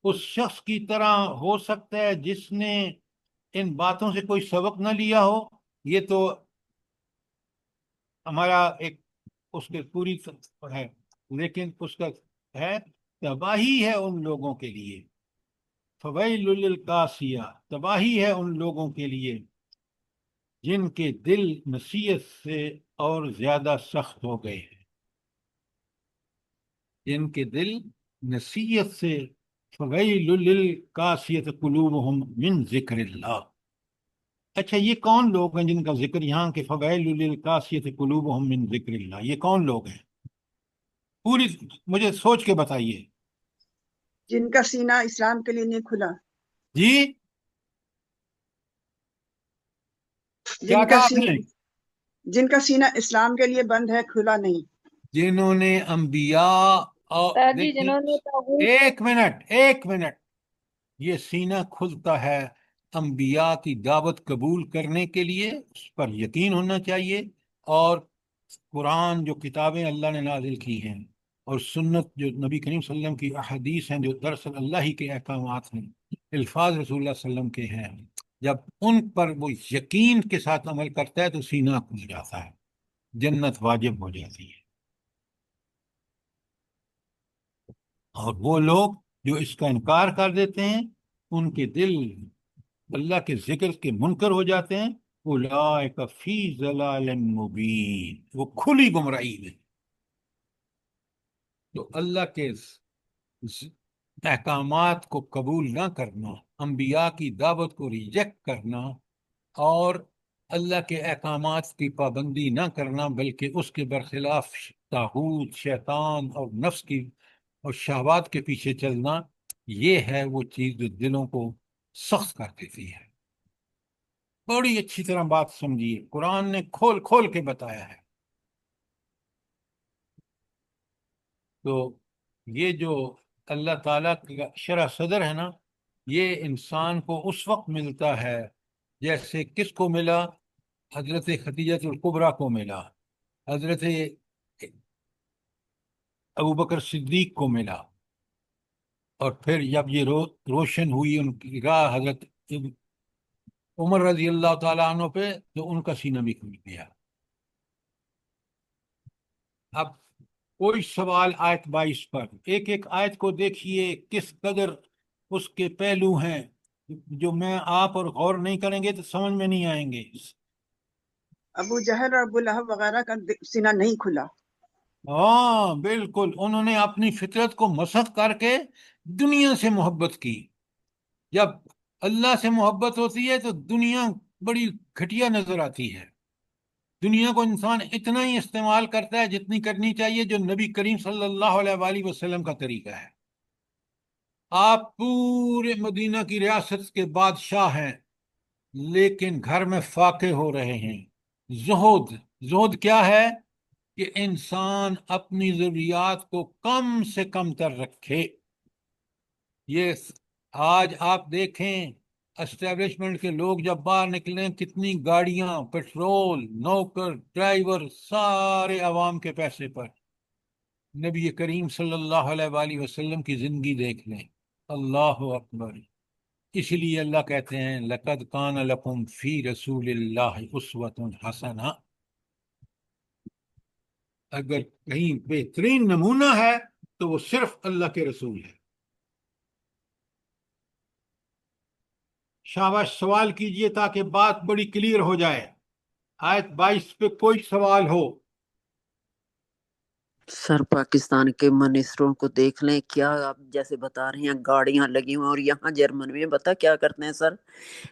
اس شخص کی طرح ہو سکتا ہے جس نے ان باتوں سے کوئی سبق نہ لیا ہو. یہ تو ہمارا ایک اس کے پوری ہے، لیکن اس کا ہے تباہی ہے ان لوگوں کے لیے. فویل للقاسیہ، تباہی ہے ان لوگوں کے لیے جن کے دل نصیحت سے اور زیادہ سخت ہو گئے ہیں. جن کے دل نصیحت سے، فویل للقاسیۃ قلوبہم من ذکر اللہ. اچھا یہ کون لوگ ہیں جن کا ذکر یہاں کہ فویل للقاسیۃ قلوبہم من ذکر اللہ، یہ کون لوگ ہیں؟ پوری مجھے سوچ کے بتائیے. جن کا سینہ اسلام کے لیے نہیں کھلا، جی کیا جن کا کہا آپ نے؟ جن کا سینہ اسلام کے لیے بند ہے، کھلا نہیں. جنہوں نے انبیاء اور سر جی دیکھیے، جنہوں نے توحید ایک منٹ، یہ سینہ کھلتا ہے انبیاء کی دعوت قبول کرنے کے لیے، اس پر یقین ہونا چاہیے، اور قرآن جو کتابیں اللہ نے نازل کی ہیں اور سنت جو نبی کریم صلی اللہ علیہ وسلم کی احادیث ہیں جو دراصل اللہ ہی کے احکامات ہیں، الفاظ رسول اللہ صلی اللہ علیہ وسلم کے ہیں، جب ان پر وہ یقین کے ساتھ عمل کرتا ہے تو سینہ کھل جاتا ہے، جنت واجب ہو جاتی ہے. اور وہ لوگ جو اس کا انکار کر دیتے ہیں ان کے دل اللہ کے ذکر کے منکر ہو جاتے ہیں. اولئک فی ضلال مبین، وہ کھلی گمراہی میں. تو اللہ کے احکامات کو قبول نہ کرنا، انبیاء کی دعوت کو ریجیکٹ کرنا، اور اللہ کے احکامات کی پابندی نہ کرنا بلکہ اس کے برخلاف طاغوت، شیطان اور نفس کی اور شہوات کے پیچھے چلنا، یہ ہے وہ چیز جو دلوں کو سخت کر دیتی ہے. بڑی اچھی طرح بات سمجھیے، قرآن نے کھول کھول کے بتایا ہے. تو یہ جو اللہ تعالیٰ کا شرح صدر ہے نا، یہ انسان کو اس وقت ملتا ہے جیسے کس کو ملا؟ حضرت خدیجہ الکبریٰ کو ملا، حضرت ابوبکر صدیق کو ملا. اور پھر جب یہ روشن ہوئی ان کی راہ حضرت عمر رضی اللہ تعالیٰ عنہ پہ، تو ان کا سینہ بھی کھل گیا۔ اب کوئی سوال آیت 22 پر، ایک ایک آیت کو دیکھیے کس قدر اس کے پہلو ہیں جو میں آپ اور غور نہیں کریں گے تو سمجھ میں نہیں آئیں گے۔ ابو جہل اور ابو لہب وغیرہ کا سینہ نہیں کھلا۔ ہاں بالکل، انہوں نے اپنی فطرت کو مسخ کر کے دنیا سے محبت کی۔ جب اللہ سے محبت ہوتی ہے تو دنیا بڑی گھٹیا نظر آتی ہے۔ دنیا کو انسان اتنا ہی استعمال کرتا ہے جتنی کرنی چاہیے، جو نبی کریم صلی اللہ علیہ وآلہ وسلم کا طریقہ ہے۔ آپ پورے مدینہ کی ریاست کے بادشاہ ہیں، لیکن گھر میں فاقے ہو رہے ہیں۔ زہد کیا ہے؟ کہ انسان اپنی ضروریات کو کم سے کم تر رکھے۔ یہ آج آپ دیکھیں اسٹیبلشمنٹ کے لوگ جب باہر نکلیں، کتنی گاڑیاں، پیٹرول، نوکر، ڈرائیور، سارے عوام کے پیسے پر۔ نبی کریم صلی اللہ علیہ وآلہ وسلم کی زندگی دیکھ لیں، اللہ اکبر۔ اس لیے اللہ کہتے ہیں لَقَدْ كَانَ لَكُمْ فِي رَسُولِ اللَّهِ أُسْوَةٌ حَسَنَةٌ۔ اگر کہیں بہترین نمونہ ہے تو وہ صرف اللہ کے رسول ہے۔ شاباش، سوال کیجئے تاکہ بات بڑی کلیئر ہو جائے۔ آیت 22 پہ کوئی سوال ہو؟ سر پاکستان کے منسٹروں کو دیکھ لیں، کیا آپ جیسے بتا رہے ہیں گاڑیاں لگی ہوئی، اور یہاں جرمن میں بتا کیا کرتے ہیں سر،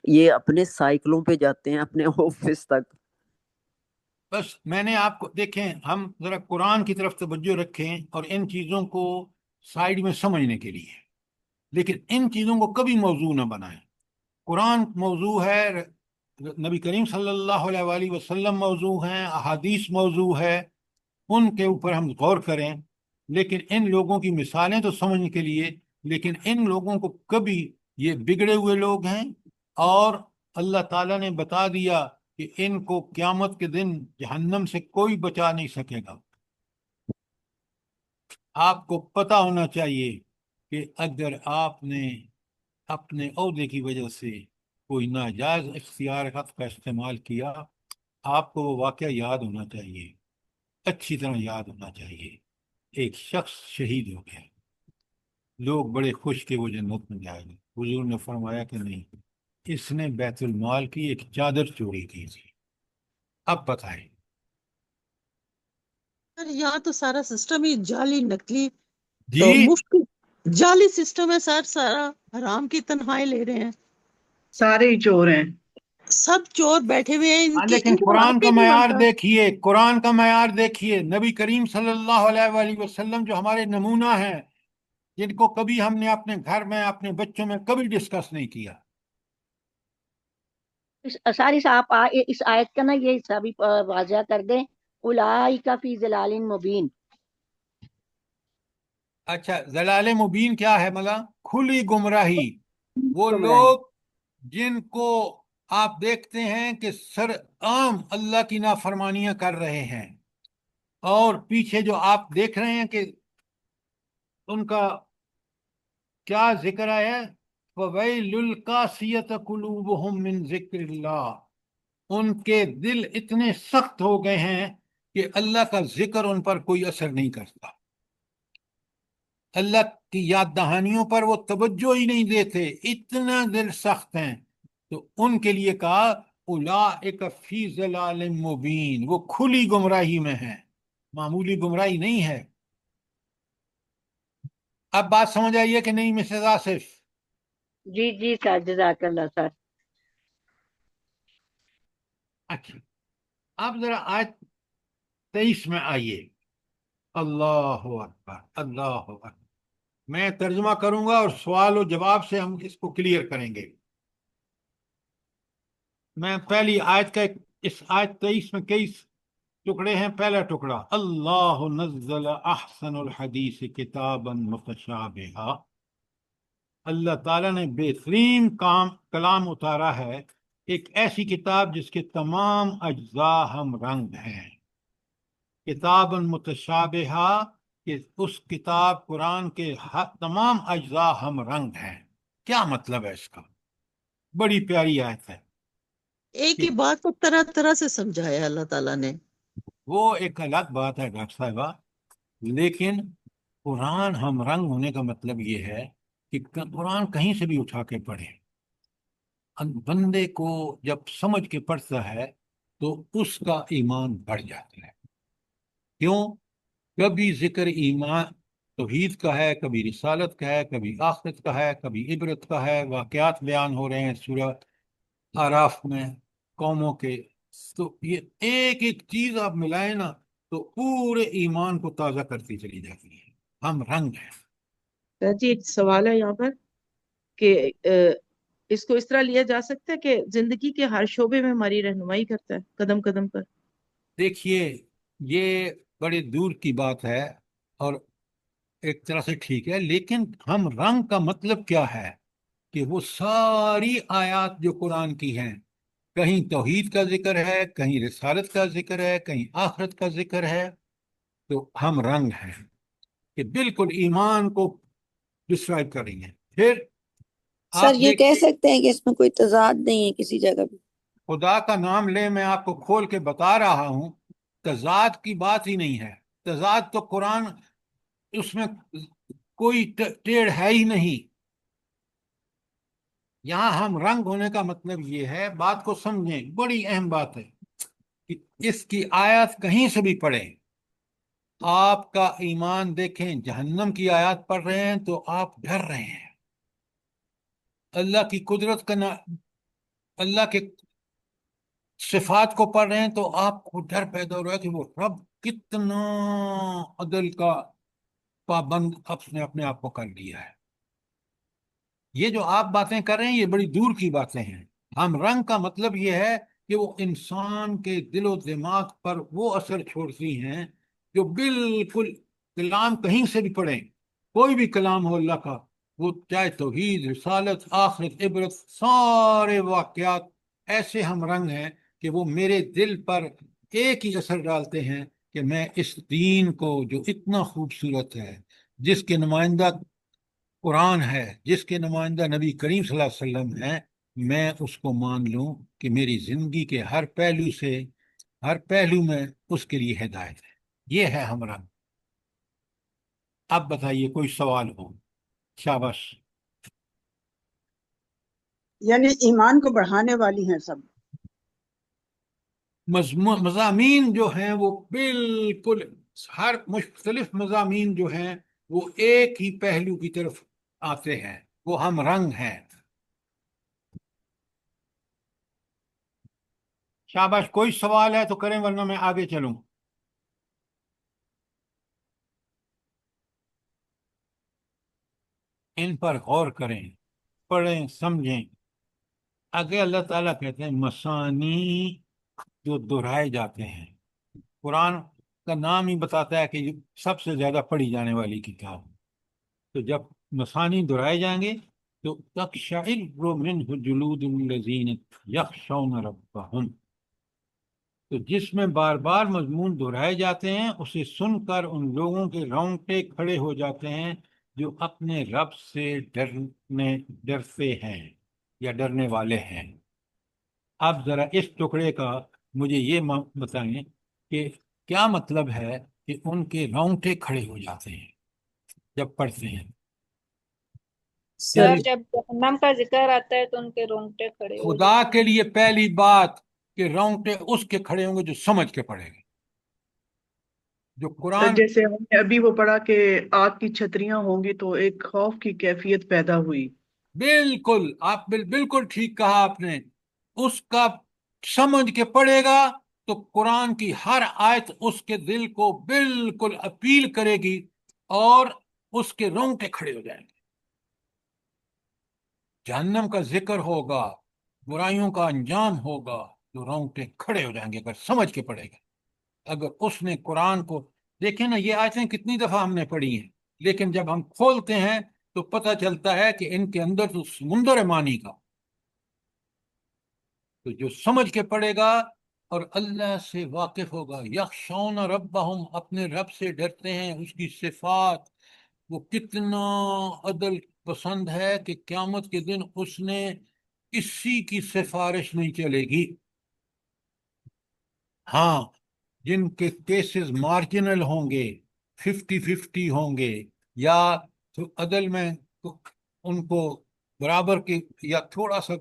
یہ اپنے سائیکلوں پہ جاتے ہیں اپنے آفس تک۔ بس میں نے آپ کو دیکھیں، ہم ذرا قرآن کی طرف توجہ رکھیں اور ان چیزوں کو سائیڈ میں سمجھنے کے لیے، لیکن ان چیزوں کو کبھی موضوع نہ بنائیں۔ قرآن موضوع ہے، نبی کریم صلی اللہ علیہ وآلہ وسلم موضوع ہیں، احادیث موضوع ہے، ان کے اوپر ہم غور کریں، لیکن ان لوگوں کی مثالیں تو سمجھنے کے لیے۔ لیکن ان لوگوں کو کبھی، یہ بگڑے ہوئے لوگ ہیں، اور اللہ تعالیٰ نے بتا دیا کہ ان کو قیامت کے دن جہنم سے کوئی بچا نہیں سکے گا۔ آپ کو پتہ ہونا چاہیے کہ اگر آپ نے اپنے عہدے کی وجہ سے کوئی ناجائز اختیارات کا استعمال کیا، آپ کو وہ واقعہ یاد ہونا چاہیے، اچھی طرح یاد ہونا چاہیے۔ ایک شخص شہید ہو گیا، لوگ بڑے خوش کہ وہ جنت میں جائے گا۔ حضور نے فرمایا کہ نہیں، اس نے بیت المال کی ایک چادر چوری کی تھی۔ اب بتائیں۔ سر یہاں تو سارا سسٹم ہی جعلی نکلی، تو جی مفت جعلی سسٹم ہے سر، سارا حرام کی تنخواہیں لے رہے ہیں، سارے ہی چور ہیں۔ سب چور بیٹھے ہوئے ہیں، ان لیکن کا قرآن حق کا ہی نہیں معیار بنتا۔ دیکھیے، قرآن کا معیار دیکھیے، نبی کریم صلی اللہ علیہ وآلہ وسلم جو ہمارے نمونہ ہیں، جن کو کبھی ہم نے اپنے گھر میں، اپنے بچوں میں کبھی ڈسکس نہیں کیا۔ ساری سے آپ اس آیت کا نا یہ حصہ بھی واضح کر دیں، اولئک فی ضلال مبین۔ اچھا، ضلال مبین کیا ہے؟ ملا کھلی گمراہی، وہ گمراہی۔ لوگ جن کو آپ دیکھتے ہیں کہ سر عام اللہ کی نافرمانیاں کر رہے ہیں، اور پیچھے جو آپ دیکھ رہے ہیں کہ ان کا کیا ذکر ہے، فَوَيْلُ الْقَاسِيَةِ قُلُوبُهُم مِّن ذِكْرِ اللَّهِ، ان کے دل اتنے سخت ہو گئے ہیں کہ اللہ کا ذکر ان پر کوئی اثر نہیں کرتا، اللہ کی یاد دہانیوں پر وہ توجہ ہی نہیں دیتے، اتنا دل سخت ہیں۔ تو ان کے لیے کہا اولئک فی ضلال مبین، وہ کھلی گمراہی میں ہیں، معمولی گمراہی نہیں ہے۔ اب بات سمجھ آئیے کہ نہیں مسز آصف؟ جی جی سر، جزاک اللہ سر۔ اچھا، اب ذرا آیت 23 میں آئیے۔ اللہ اکبر، اللہ اکبر۔ میں ترجمہ کروں گا اور سوال و جواب سے ہم اس کو کلیئر کریں گے۔ میں پہلی آیت کا اس آیت 23 میں کئی ٹکڑے ہیں۔ پہلا ٹکڑا، اللہ نزل احسن الحدیث کتابا متشابہا، اللہ تعالیٰ نے بہترین کلام اتارا ہے، ایک ایسی کتاب جس کے تمام اجزاء ہم رنگ ہیں۔ کتابا متشابہا، کہ اس کتاب قرآن کے تمام اجزاء ہم رنگ ہیں. کیا مطلب ہے اس کا؟ بڑی پیاری آیت ہے. ایک ہی بات کو طرح طرح سے سمجھایا اللہ تعالیٰ نے. وہ ایک الگ بات ہے ڈاکٹر صاحبہ، لیکن قرآن ہم رنگ ہونے کا مطلب یہ ہے کہ قرآن کہیں سے بھی اٹھا کے پڑھے، بندے کو جب سمجھ کے پڑھتا ہے تو اس کا ایمان بڑھ جاتا ہے. کیوں؟ کبھی ذکر ایمان توحید کا ہے، کبھی رسالت کا ہے، کبھی آخرت کا ہے، کبھی عبرت کا ہے. واقعات بیان ہو رہے ہیں سورہ آراف میں قوموں کے. تو یہ ایک ایک چیز آپ ملائیں نا تو پورے ایمان کو تازہ کرتی چلی جاتی ہے. ہم رنگ ہیں. سر جی ایک سوال ہے یہاں پر کہ اس کو اس طرح لیا جا سکتا ہے کہ زندگی کے ہر شعبے میں ہماری رہنمائی کرتا ہے قدم قدم پر. دیکھیے یہ بڑے دور کی بات ہے اور ایک طرح سے ٹھیک ہے، لیکن ہم رنگ کا مطلب کیا ہے کہ وہ ساری آیات جو قرآن کی ہیں، کہیں توحید کا ذکر ہے، کہیں رسالت کا ذکر ہے، کہیں آخرت کا ذکر ہے، تو ہم رنگ ہیں کہ بالکل ایمان کو ڈسکرائب کر رہی ہیں. پھر سر آپ یہ کہہ سکتے ہیں کہ اس میں کوئی تضاد نہیں ہے کسی جگہ بھی؟ خدا کا نام لے، میں آپ کو کھول کے بتا رہا ہوں، تضاد کی بات ہی نہیں ہے. تضاد تو قرآن اس میں کوئی ٹیڑھ ہے ہی نہیں. یہاں ہم رنگ ہونے کا مطلب یہ ہے، بات کو سمجھیں، بڑی اہم بات ہے کہ اس کی آیات کہیں سے بھی پڑھیں، آپ کا ایمان دیکھیں. جہنم کی آیات پڑھ رہے ہیں تو آپ ڈر رہے ہیں. اللہ کی قدرت کا اللہ کے صفات کو پڑھ رہے ہیں تو آپ کو ڈر پیدا ہو رہا ہے کہ وہ رب کتنا عدل کا پابند اپنے آپ کو کر لیا ہے. یہ جو آپ باتیں کر رہے ہیں یہ بڑی دور کی باتیں ہیں. ہم رنگ کا مطلب یہ ہے کہ وہ انسان کے دل و دماغ پر وہ اثر چھوڑتی ہیں جو بالکل کلام کہیں سے بھی پڑھیں، کوئی بھی کلام ہو اللہ کا، وہ چاہے توحید، رسالت، آخرت، عبرت، سارے واقعات ایسے ہم رنگ ہیں کہ وہ میرے دل پر ایک ہی اثر ڈالتے ہیں کہ میں اس دین کو جو اتنا خوبصورت ہے، جس کے نمائندہ قرآن ہے، جس کے نمائندہ نبی کریم صلی اللہ علیہ وسلم ہے، میں اس کو مان لوں کہ میری زندگی کے ہر پہلو میں اس کے لیے ہدایت ہے. یہ ہے ہم رنگ. اب بتائیے کوئی سوال ہو؟ شاباش. یعنی ایمان کو بڑھانے والی ہیں سب. مضامین جو ہیں وہ بالکل ہر مختلف مضامین جو ہیں وہ ایک ہی پہلو کی طرف آتے ہیں، وہ ہم رنگ ہیں. شاباش. کوئی سوال ہے تو کریں ورنہ میں آگے چلوں. ان پر غور کریں، پڑھیں، سمجھیں. آگے اللہ تعالیٰ کہتے ہیں مثانی جو دہرائے جاتے ہیں. قرآن کا نام ہی بتاتا ہے کہ یہ سب سے زیادہ پڑھی جانے والی کتاب. تو جب مثانی دہرائے جائیں گے تو تقشعر منہ جلود الذین یخشون ربہم، تو جس میں بار بار مضمون دہرائے جاتے ہیں اسے سن کر ان لوگوں کے رونگٹے کھڑے ہو جاتے ہیں جو اپنے رب سے ڈرتے ہیں یا ڈرنے والے ہیں. اب ذرا اس ٹکڑے کا مجھے یہ بتائیں کہ کیا مطلب ہے کہ ان کے رونگٹے کھڑے ہو جاتے ہیں جب پڑھتے ہیں؟ سر جب جہنم کا ذکر آتا ہے تو ان کے رونگٹے کھڑے ہو خدا کے لیے پہلی بات کہ رونگٹے اس کے کھڑے ہوں گے جو سمجھ کے پڑھے گے. جو قرآن جیسے ہم نے ابھی وہ پڑھا کہ آگ کی چھتریاں ہوں گی تو ایک خوف کی کیفیت پیدا ہوئی. بالکل آپ بالکل ٹھیک کہا آپ نے. اس کا سمجھ کے پڑھے گا تو قرآن کی ہر آیت اس کے دل کو بالکل اپیل کرے گی اور اس کے رونگٹے کھڑے ہو جائیں گے. جہنم کا ذکر ہوگا، برائیوں کا انجام ہوگا تو رونگٹے کھڑے ہو جائیں گے اگر سمجھ کے پڑھے گا. اگر اس نے قرآن کو دیکھیں نا، یہ آیتیں کتنی دفعہ ہم نے پڑھی ہیں، لیکن جب ہم کھولتے ہیں تو پتہ چلتا ہے کہ ان کے اندر تو سمندر ہے معنی کا. تو جو سمجھ کے پڑھے گا اور اللہ سے واقف ہوگا. یخشون ربہم، اپنے رب سے ڈرتے ہیں، اس کی صفات. وہ کتنا عدل پسند ہے کہ قیامت کے دن اس نے کسی کی سفارش نہیں چلے گی. ہاں، جن کے کیسز مارجنل ہوں گے، 50-50 ہوں گے، یا تو عدل میں ان کو برابر کی یا تھوڑا سا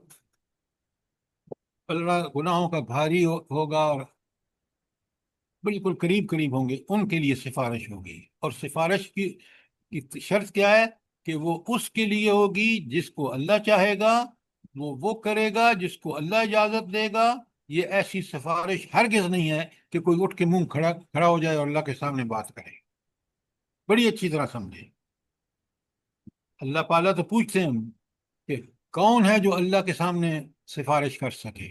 پلڑا گناہوں کا بھاری ہوگا اور بالکل قریب قریب ہوں گے، ان کے لیے سفارش ہوگی. اور سفارش کی شرط کیا ہے؟ کہ وہ اس کے لیے ہوگی جس کو اللہ چاہے گا، وہ کرے گا جس کو اللہ اجازت دے گا. یہ ایسی سفارش ہرگز نہیں ہے کہ کوئی اٹھ کے منہ کھڑا ہو جائے اور اللہ کے سامنے بات کرے. بڑی اچھی طرح سمجھے. اللہ پالا تو پوچھتے ہیں کہ کون ہے جو اللہ کے سامنے سفارش کر سکے.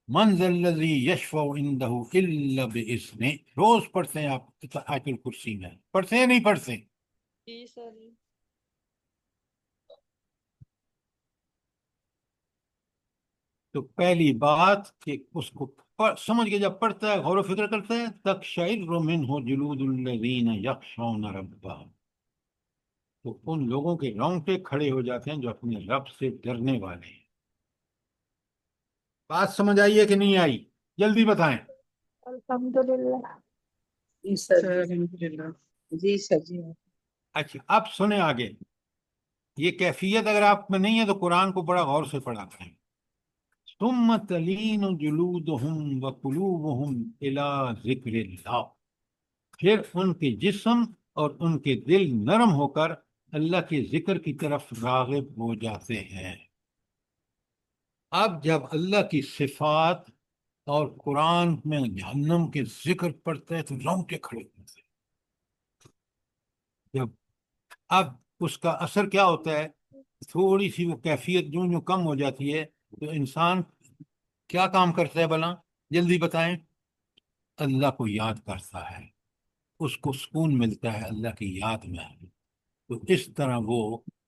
من ذا الذی یشفع عندہ الا باذنہ. روز پڑھتے ہیں آپ آیت الکرسی میں، پڑھتے ہیں نہیں پڑھتے؟ جی سر. تو پہلی بات کہ اس کو سمجھ کے جب پڑھتا ہے، غور و فکر کرتا ہے، تقشعر منہ جلود الذین یخشون ربہم، تو ان لوگوں کے رونگٹے کھڑے ہو جاتے ہیں جو اپنے رب سے ڈرنے والے ہیں. بات سمجھ آئی ہے کہ نہیں آئی؟ جلدی بتائیں. الحمدللہ. جی سر الحمدللہ. جی سر جی. اچھا، اب سنیں آگے. یہ کیفیت اگر آپ میں نہیں ہے تو قرآن کو بڑا غور سے پڑھا کریں. ثم تلین جلودہم وقلوبہم الی ذکر اللہ. پھر ان کے جسم اور ان کے دل نرم ہو کر اللہ کے ذکر کی طرف راغب ہو جاتے ہیں. اب جب اللہ کی صفات اور قرآن میں جہنم کے ذکر پڑھتے ہیں تو رونگٹے کھڑے ہوتے ہیں. جب اب اس کا اثر کیا ہوتا ہے؟ تھوڑی سی وہ کیفیت جو کم ہو جاتی ہے تو انسان کیا کام کرتا ہے بھلا؟ جلدی بتائیں. اللہ کو یاد کرتا ہے، اس کو سکون ملتا ہے اللہ کی یاد میں. تو اس طرح وہ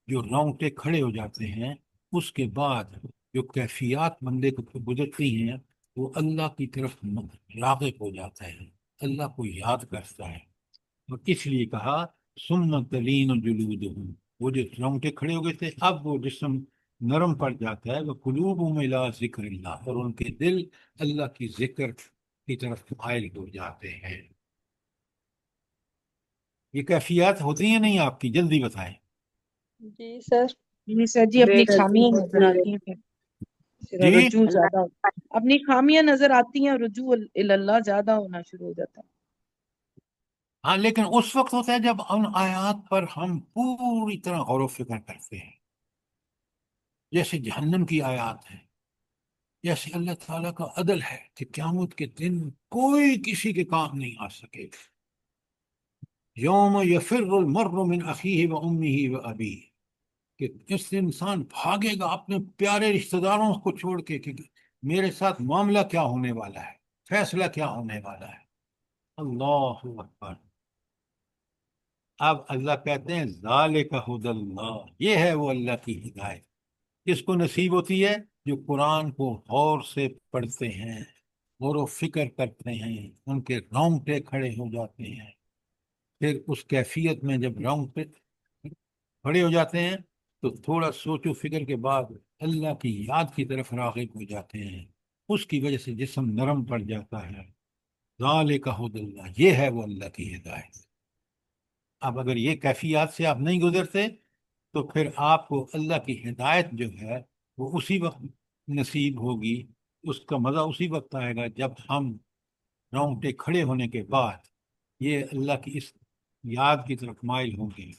جو رونگٹے کھڑے ہو جاتے ہیں، اس کے بعد جو کیفیات بندے کو گزرتی ہیں، وہ اللہ کی طرف راغب ہو جاتا ہے، اللہ کو یاد کرتا ہے. اور اس لیے کہا ثم تلین جلودہم. وہ جو رونگٹے کھڑے ہو گئے تھے، اب وہ جسم نرم پڑ جاتا ہے. وہ قلوبہم الی ذکر اللہ، اور ان کے دل اللہ کی ذکر کی طرف مائل ہو جاتے ہیں. یہ کیفیات ہوتی ہیں نہیں آپ کی؟ جلدی بتائیں. جی سر. جی سر جی. اپنی خامیاں نظر آتی ہیں پھر جی رجوع زیادہ اپنی خامیاں نظر آتی ہیں اور رجوع اللہ زیادہ ہونا شروع ہو جاتا ہے. ہاں، لیکن اس وقت ہوتا ہے جب ان آیات پر ہم پوری طرح غور و فکر کرتے ہیں، جیسے جہنم کی آیات ہیں، جیسے اللہ تعالیٰ کا عدل ہے کہ قیامت کے دن کوئی کسی کے کام نہیں آ سکے گا. یوم یفر المرء من اخیہ و امہ و ابیہ، کہ اس سے انسان بھاگے گا اپنے پیارے رشتہ داروں کو چھوڑ کے کہ میرے ساتھ معاملہ کیا ہونے والا ہے، فیصلہ کیا ہونے والا ہے. اللہ اکبر. اب اللہ کہتے ہیں ذالک ھدی اللہ، یہ ہے وہ اللہ کی ہدایت. کس کو نصیب ہوتی ہے؟ جو قرآن کو غور سے پڑھتے ہیں، غور و فکر کرتے ہیں، ان کے رونگٹے کھڑے ہو جاتے ہیں. پھر اس کیفیت میں جب رونگٹے کھڑے ہو جاتے ہیں تو تھوڑا سوچ و فکر کے بعد اللہ کی یاد کی طرف راغب ہو جاتے ہیں. اس کی وجہ سے جسم نرم پڑ جاتا ہے. ذالک ھدی اللہ، یہ ہے وہ اللہ کی ہدایت. اب اگر یہ کیفیات سے آپ نہیں گزرتے تو پھر آپ کو اللہ کی ہدایت جو ہے وہ اسی وقت نصیب ہوگی، اس کا مزہ اسی وقت آئے گا جب ہم رونگٹے کھڑے ہونے کے بعد یہ اللہ کی اس یاد کی طرف مائل ہوں گے.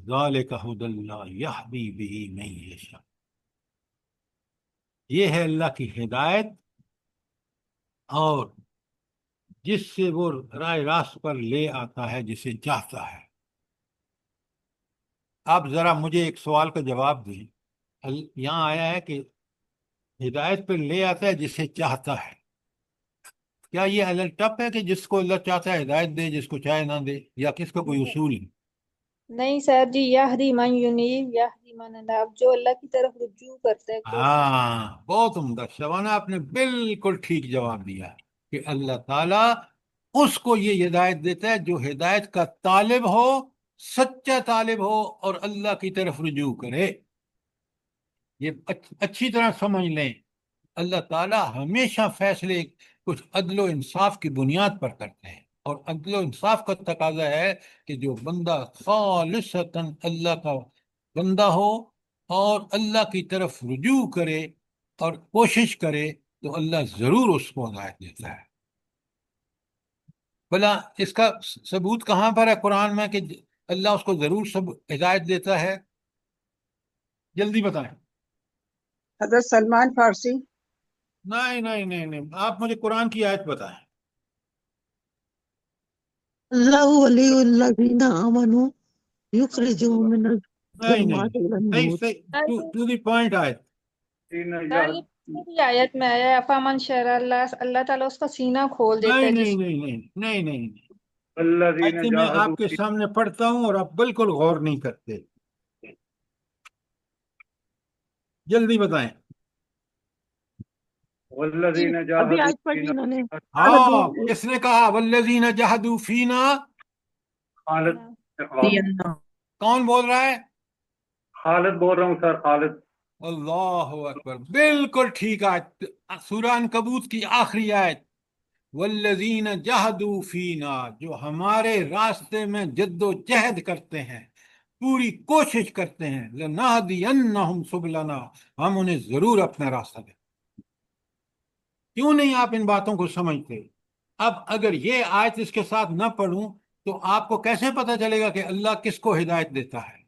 ذالک ھدی اللہ یہدی بہ من یشاء. یہ ہے اللہ کی ہدایت، اور جس سے وہ راہ راست پر لے آتا ہے جسے چاہتا ہے. آپ ذرا مجھے ایک سوال کا جواب دیں. یہاں آیا ہے کہ ہدایت پر لے آتا ہے جسے چاہتا ہے. کیا یہ الگ ٹپ ہے کہ جس کو اللہ چاہتا ہے ہدایت دے، جس کو چاہے نہ دے، یا کس کا کوئی اصول ہے؟ نہیں سر جی، یہدی من ینیب یہدی من اناب، جو اللہ کی طرف رجوع کرتا ہے کوشش ہاں بہت عمدہ شبانہ، آپ نے بالکل ٹھیک جواب دیا کہ اللہ تعالیٰ اس کو یہ ہدایت دیتا ہے جو ہدایت کا طالب ہو، سچا طالب ہو اور اللہ کی طرف رجوع کرے۔ یہ اچھی طرح سمجھ لیں، اللہ تعالیٰ ہمیشہ فیصلے کچھ عدل و انصاف کی بنیاد پر کرتے ہیں، اور عدل و انصاف کا تقاضا ہے کہ جو بندہ خالصتاً اللہ کا بندہ ہو اور اللہ کی طرف رجوع کرے اور کوشش کرے تو اللہ ضرور اس کو ہدایت دیتا ہے۔ بھلا اس کا ثبوت کہاں پر ہے قرآن میں کہ اللہ اس کو ضرور سب ہدایت دیتا ہے؟ جلدی بتائیں۔ حضرت سلمان فارسی۔ نہیں نہیں نہیں نہیں، آپ مجھے قرآن کی آیت بتائیں۔ اللہ ولی الذین آمنوا یخرجہم من نہیں نہیں الظلمات الی صحیح النور۔ صحیح، ٹو دی پوائنٹ آیت۔ سر، یہ پچھلی بھی آیت میں آیا ہے، افامن شرع اللہ، اللہ تعالیٰ اس کا سینہ کھول دیتا نہیں ہے نہیں جس نہیں نہیں نہیں نہیں نہیں، والذین ایسے میں آپ جاہدوا کے سامنے پڑھتا ہوں اور آپ بالکل غور نہیں کرتے۔ جلدی بتائیں۔ والذین ابھی جاہدوا آج پڑھی فینا انہوں نے۔ ہاں کس نے کہا والذین جہدوا فینا؟ خالد کون بول رہا ہے؟ خالد بول رہا ہوں سر، خالد۔ اللہ اکبر، بالکل ٹھیک آیت، سورہ عنکبوت کی آخری آیت، والذین جہدوا فینا، جو ہمارے راستے میں جد و جہد کرتے ہیں، پوری کوشش کرتے ہیں، لنہدینہم سبلنا، ہم انہیں ضرور اپنا راستہ دیں۔ کیوں نہیں آپ ان باتوں کو سمجھتے؟ اب اگر یہ آیت اس کے ساتھ نہ پڑھوں تو آپ کو کیسے پتہ چلے گا کہ اللہ کس کو ہدایت دیتا ہے؟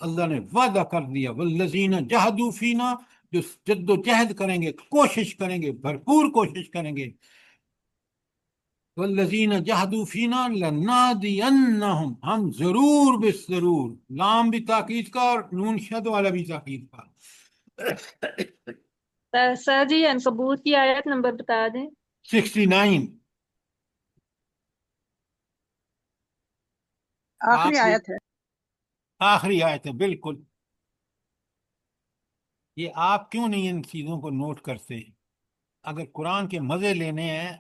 اللہ نے وعدہ کر دیا والذین جہدوا فینا، جو جد و جہد کریں گے، کوشش کریں گے، بھرپور کوشش کریں گے، والذین جہدوا فینا لنہدینہم، ہم ضرور بس ضرور، لام بھی تاکید کا اور نون شد والا بھی تاکید کا۔ سر جی عنکبوت کی آیت نمبر بتا دیں۔ 69 آخری آپ آیت ہے۔ آخری آیت ہے بالکل۔ یہ آپ کیوں نہیں ان چیزوں کو نوٹ کرتے؟ اگر قرآن کے مزے لینے ہیں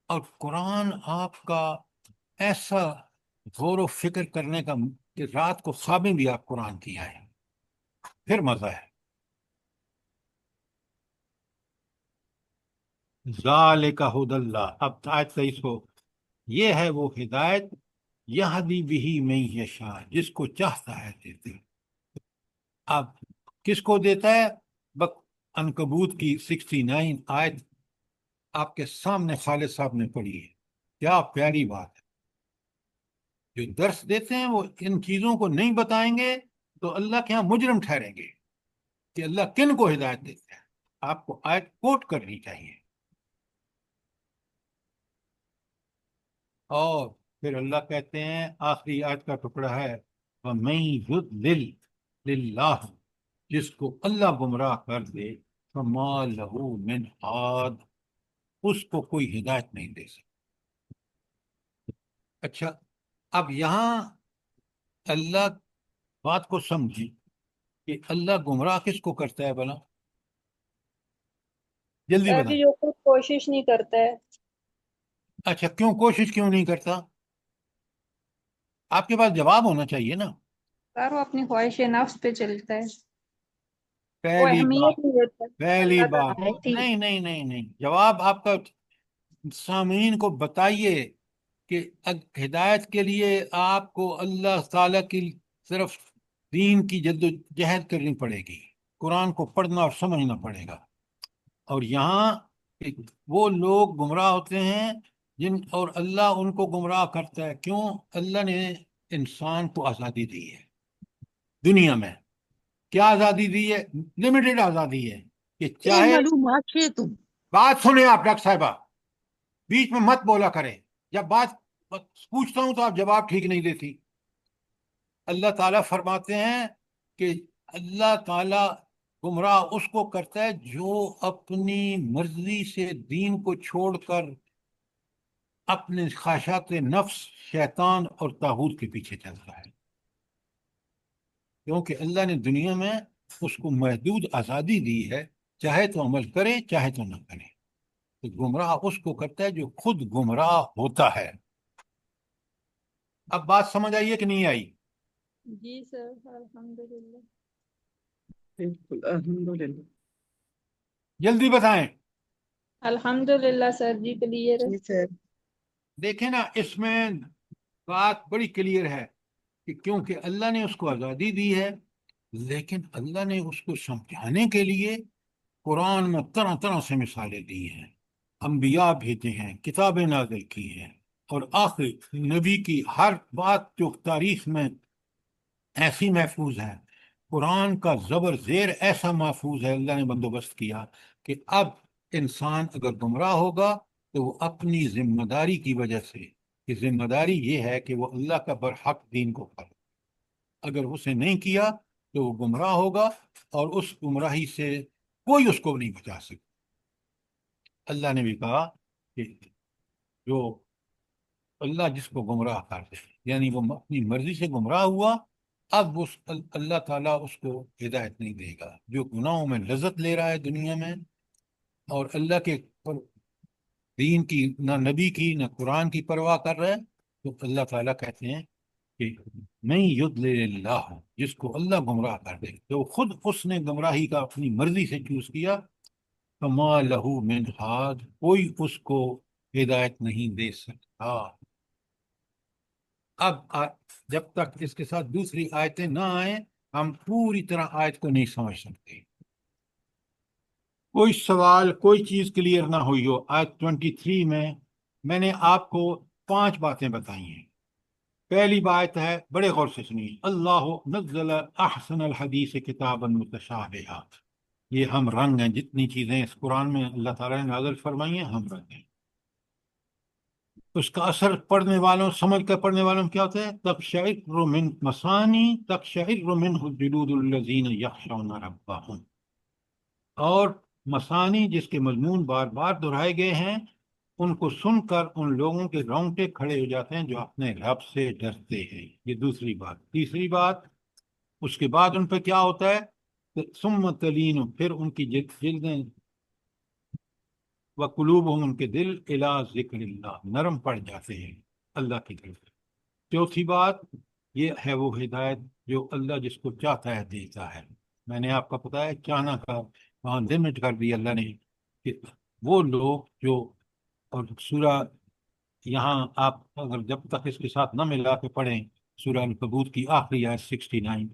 اور قرآن آپ کا ایسا غور و فکر کرنے کا کہ رات کو خوابیں بھی آپ قرآن کی آئیں، پھر مزہ ہے۔ ذالک ھدی اللہ، اب آیت 23 کو، یہ ہے وہ ہدایت، یہدی بہ من یشاء، جس کو چاہتا ہے دیتے۔ اب کس کو دیتا ہے؟ عنکبوت کی 69 آیت آپ کے سامنے خالد صاحب نے پڑھی ہے، کیا پیاری بات ہے۔ جو درس دیتے ہیں وہ ان چیزوں کو نہیں بتائیں گے تو اللہ کے ہاں مجرم ٹھہریں گے کہ اللہ کن کو ہدایت دیتے ہیں۔ آپ کو آیت کوٹ کرنی چاہیے۔ اور پھر اللہ کہتے ہیں، آخری آیت کا ٹکڑا ہے، وَمَن يُضْلِلْ لِلَّهِ، جس کو اللہ گمراہ کر دے، فَمَا لَهُ مِنْ ہَادٍ، اس کو کوئی ہدایت نہیں دے سکتا۔ اچھا، اب یہاں اللہ بات کو سمجھی کہ اللہ گمراہ کس کو کرتا ہے بھلا؟ جلدی سر بتائیں۔ جی جو خود کوشش نہیں کرتا ہے۔ اچھا، کیوں کوشش کیوں نہیں کرتا؟ آپ کے پاس جواب ہونا چاہیے نا۔ سر وہ اپنی خواہش نفس پہ چلتا ہے، وہ پہلی بات، اہمیت نہیں دیتا پہلی اللہ بات، تعالیٰ کی۔ نہیں نہیں نہیں نہیں، جواب آپ کا سامعین کو بتائیے کہ ہدایت کے لیے آپ کو اللہ تعالیٰ کی طرف دین کی جد و جہد کرنی پڑے گی، قرآن کو پڑھنا اور سمجھنا پڑے گا۔ اور یہاں وہ لوگ گمراہ ہوتے ہیں اور اللہ ان کو گمراہ کرتا ہے۔ کیوں؟ اللہ نے انسان کو آزادی دی ہے دنیا میں۔ کیا آزادی دی ہے؟ لمیٹڈ آزادی ہے کہ چاہے، معلومات ہے تم۔ بات سنیں آپ ڈاکٹر صاحبہ، بیچ میں مت بولا کریں، جب بات پوچھتا ہوں تو آپ جواب ٹھیک نہیں دیتی۔ اللہ تعالیٰ فرماتے ہیں کہ اللہ تعالیٰ گمراہ اس کو کرتا ہے جو اپنی مرضی سے دین کو چھوڑ کر اپنے خواہشات نفس، شیطان اور طاغوت کے پیچھے چلتا ہے۔ کیونکہ اللہ نے دنیا میں اس کو محدود آزادی دی ہے، چاہے تو عمل کرے چاہے تو نہ کرے۔ تو گمراہ اس کو کرتا ہے جو خود گمراہ ہوتا ہے۔ اب بات سمجھ آئیے کہ نہیں آئی؟ جی سر، الحمدللہ۔ بالکل الحمدللہ۔ جلدی بتائیں۔ الحمدللہ سر جی، کلیئر ہے۔ جی سر۔ دیکھیں نا، اس میں بات بڑی کلیئر ہے کہ کیونکہ اللہ نے اس کو آزادی دی ہے، لیکن اللہ نے اس کو سمجھانے کے لیے قرآن میں طرح طرح سے مثالیں دی ہیں، انبیاء بھیجے ہیں، کتابیں نازل کی ہیں، اور آخر نبی کی ہر بات جو تاریخ میں ایسی محفوظ ہے، قرآن کا زبر زیر ایسا محفوظ ہے، اللہ نے بندوبست کیا کہ اب انسان اگر گمراہ ہوگا تو وہ اپنی ذمہ داری کی وجہ سے، کہ ذمہ داری یہ ہے کہ وہ اللہ کا برحق دین کو کرے، اگر اسے نہیں کیا تو وہ گمراہ ہوگا، اور اس گمراہی سے کوئی اس کو نہیں بچا سکتا۔ اللہ نے بھی کہا کہ جو اللہ جس کو گمراہ کر دے، یعنی وہ اپنی مرضی سے گمراہ ہوا، اب اللہ تعالیٰ اس کو ہدایت نہیں دے گا۔ جو گناہوں میں لذت لے رہا ہے دنیا میں، اور اللہ کے دین کی، نہ نبی کی نہ قرآن کی پرواہ کر رہا ہے، تو اللہ تعالیٰ کہتے ہیں کہ میں یضلل اللہ، جس کو اللہ گمراہ کر دے، تو خود اس نے گمراہی کا اپنی مرضی سے چوز کیا، فما لہو من ہاد، کوئی اس کو ہدایت نہیں دے سکتا۔ اب جب تک اس کے ساتھ دوسری آیتیں نہ آئیں، ہم پوری طرح آیت کو نہیں سمجھ سکتے۔ کوئی سوال، کوئی چیز کلیئر نہ ہوئی ہو، آیت 23 میں نے آپ کو 5 باتیں بتائی ہیں۔ پہلی بات ہے، بڑے غور سے سنیے، اللہ نزل احسن الحدیث کتابا متشابہا، یہ ہم رنگ ہیں، جتنی چیزیں اس قرآن میں اللہ تعالیٰ نے نازل فرمائی ہیں، ہم رنگ ہیں۔ اس کا اثر پڑھنے والوں، سمجھ کر پڑھنے والوں میں کیا ہوتا ہے؟ تقشعر من مثانی تقشعر منہ جلود الذین یخشون ربہم، اور مثانی جس کے مضمون بار بار دہرائے گئے ہیں، ان کو سن کر ان لوگوں کے رونگٹے کھڑے ہو جاتے ہیں جو اپنے رب سے ڈرتے ہیں۔ یہ دوسری بات۔ تیسری بات، اس کے بعد ان پہ کیا ہوتا ہے؟ ثم تلین، پھر ان کی جلدیں، وقلوبہم، ان کے دل، الی ذکر اللہ، نرم پڑ جاتے ہیں اللہ کی طرف۔ چوتھی بات، یہ ہے وہ ہدایت جو اللہ جس کو چاہتا ہے دیتا ہے۔ میں نے آپ کا پتہ ہے چاہنا کا وہاں لمٹ کر دی اللہ نے، کہ وہ لوگ جو، اور سورہ یہاں آپ اگر جب تک اس کے ساتھ نہ ملا کے پڑھیں، سورہ الکبوت کی آخری آیت 69،